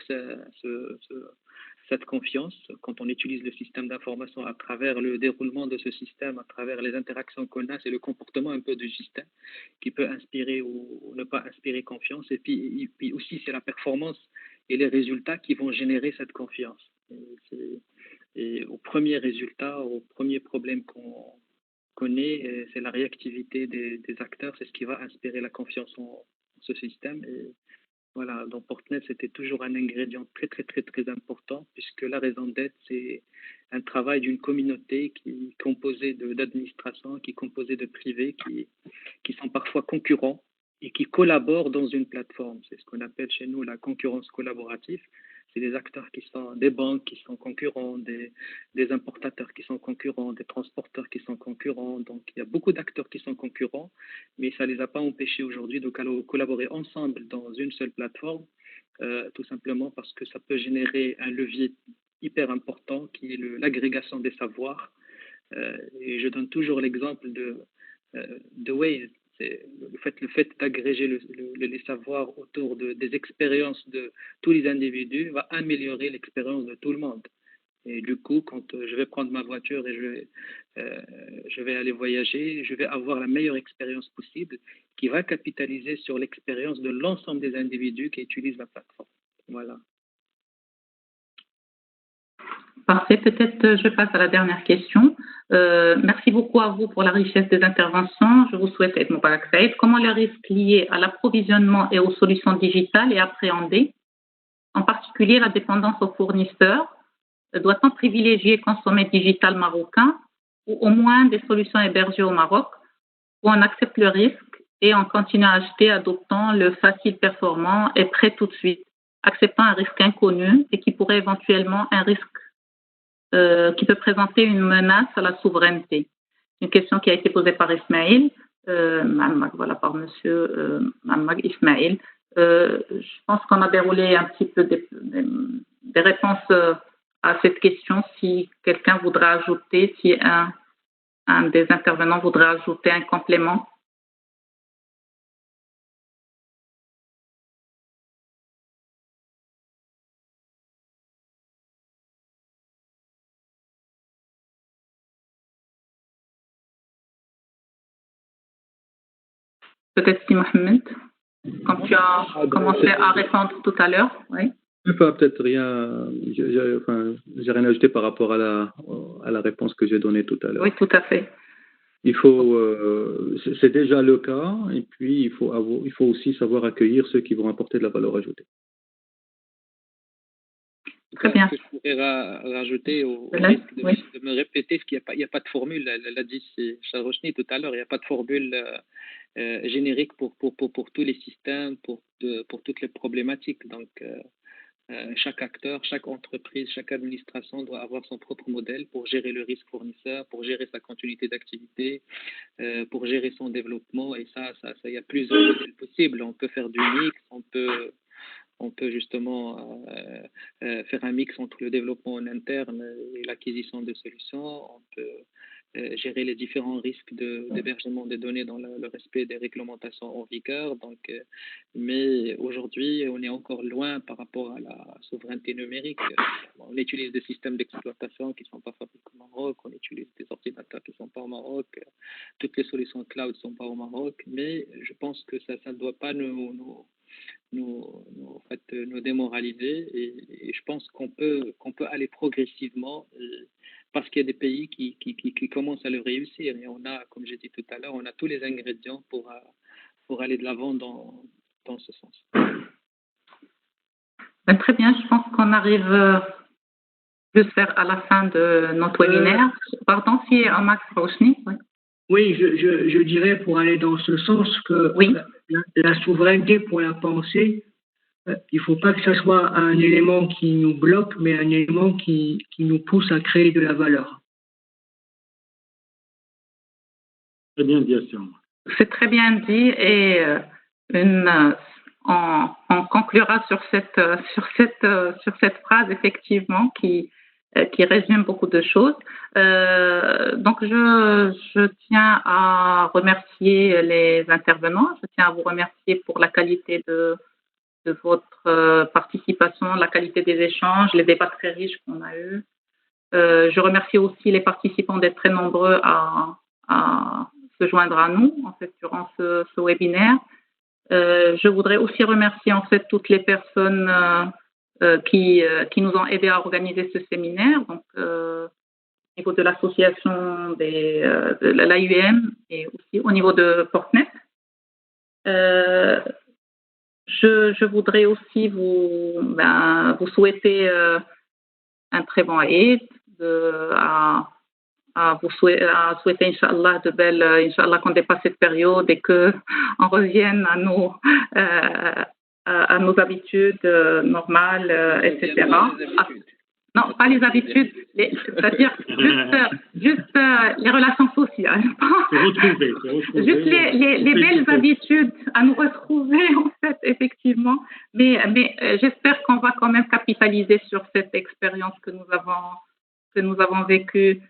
cette confiance quand on utilise le système d'information à travers le déroulement de ce système, à travers les interactions qu'on a, c'est le comportement un peu du système qui peut inspirer ou ne pas inspirer confiance. Et puis aussi, c'est la performance et les résultats qui vont générer cette confiance. Et au premier résultat, au premier problème qu'on connaît, c'est la réactivité des acteurs, c'est ce qui va inspirer la confiance en ce système. Et voilà, dans Portnet, c'était toujours un ingrédient très, très, très, très important, puisque la raison d'être, c'est un travail d'une communauté qui est composée d'administrations, qui est composée de privés, qui sont parfois concurrents et qui collaborent dans une plateforme. C'est ce qu'on appelle chez nous la concurrence collaborative. C'est des acteurs qui sont des banques qui sont concurrents, des importateurs qui sont concurrents, des transporteurs qui sont concurrents. Donc, il y a beaucoup d'acteurs qui sont concurrents, mais ça ne les a pas empêchés aujourd'hui de collaborer ensemble dans une seule plateforme, tout simplement parce que ça peut générer un levier hyper important qui est l'agrégation des savoirs. Et je donne toujours l'exemple de Waze. C'est le fait d'agréger les savoirs autour des expériences de tous les individus va améliorer l'expérience de tout le monde. Et du coup, quand je vais prendre ma voiture et je vais aller voyager, je vais avoir la meilleure expérience possible qui va capitaliser sur l'expérience de l'ensemble des individus qui utilisent la plateforme. Voilà. Parfait. Peut-être je passe à la dernière question. Merci beaucoup à vous pour la richesse des interventions. Je vous souhaite Eid Mubarak Saïd. Comment les risques liés à l'approvisionnement et aux solutions digitales est appréhendé, en particulier la dépendance aux fournisseurs? Doit-on privilégier consommer digital marocain ou au moins des solutions hébergées au Maroc où on accepte le risque et on continue à acheter adoptant le facile performant et prêt tout de suite, acceptant un risque inconnu et qui pourrait éventuellement un risque qui peut présenter une menace à la souveraineté. Une question qui a été posée par Ismaël, voilà, par monsieur Ismaël. Je pense qu'on a déroulé un petit peu des réponses à cette question. Si quelqu'un voudra ajouter, si un des intervenants voudrait ajouter un complément. Peut-être si Mohamed, comme tu as commencé à répondre tout à l'heure, oui. Peut-être rien, j'ai rien ajouté par rapport à la réponse que j'ai donnée tout à l'heure. Oui, tout à fait. Il faut, c'est déjà le cas, et puis il faut aussi savoir accueillir ceux qui vont apporter de la valeur ajoutée. Très bien. Ce que je pourrais rajouter au risque de me répéter, parce qu'il n'y a pas de formule, elle l'a dit Charochny tout à l'heure, il n'y a pas de formule générique pour tous les systèmes, pour toutes les problématiques. Donc, chaque acteur, chaque entreprise, chaque administration doit avoir son propre modèle pour gérer le risque fournisseur, pour gérer sa continuité d'activité, pour gérer son développement. Et ça, il y a plusieurs modèles possibles. On peut faire du mix, on peut justement faire un mix entre le développement en interne et l'acquisition de solutions. On peut gérer les différents risques d'hébergement des données dans le respect des réglementations en vigueur. Donc, mais aujourd'hui, on est encore loin par rapport à la souveraineté numérique. On utilise des systèmes d'exploitation qui ne sont pas fabriqués au Maroc, on utilise des ordinateurs qui ne sont pas au Maroc, toutes les solutions cloud ne sont pas au Maroc, mais je pense que ça ne doit pas nous démoraliser, et je pense qu'on peut aller progressivement, parce qu'il y a des pays qui commencent à le réussir, et on a, comme j'ai dit tout à l'heure, on a tous les ingrédients pour aller de l'avant dans ce sens. Très bien, je pense qu'on arrive juste vers à la fin de notre webinaire. Pardon, si Max Charochny, oui. Oui, je dirais pour aller dans ce sens que oui. La souveraineté pour la pensée, il ne faut pas que ce soit un élément qui nous bloque, mais un élément qui nous pousse à créer de la valeur. Très bien dit, Assam. C'est très bien dit, et on conclura sur cette phrase effectivement qui résume beaucoup de choses. Donc je tiens à remercier les intervenants, je tiens à vous remercier pour la qualité de votre participation, la qualité des échanges, les débats très riches qu'on a eus. Je remercie aussi les participants d'être très nombreux à se joindre à nous en fait durant ce webinaire. Je voudrais aussi remercier en fait toutes les personnes qui nous ont aidés à organiser ce séminaire, donc au niveau de l'association de l'AUM et aussi au niveau de Portnet. Je voudrais aussi vous souhaiter un très bon Eid, à souhaiter Inch'Allah Inch'Allah qu'on dépasse cette période et qu'on revienne à nos habitudes normales, etc. Non, pas les habitudes, c'est-à-dire juste les relations sociales. Juste les belles habitudes à nous retrouver, en fait, effectivement. Mais j'espère qu'on va quand même capitaliser sur cette expérience que nous avons vécue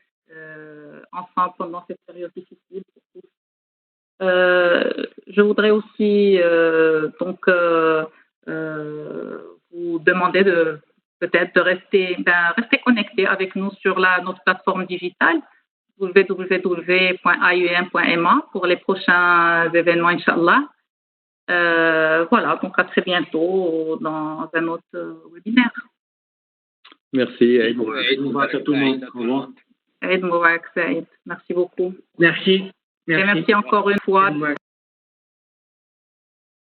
ensemble pendant cette période difficile pour tous. Je voudrais aussi vous demander peut-être de rester connecté avec nous sur notre plateforme digitale www.aum.ma pour les prochains événements, Inch'Allah. Voilà, donc à très bientôt dans un autre webinaire. Merci. Eid Moubarak à tout le monde. Au revoir. Eid Moubarak, Saïd. Merci beaucoup. Merci. Et merci encore une fois.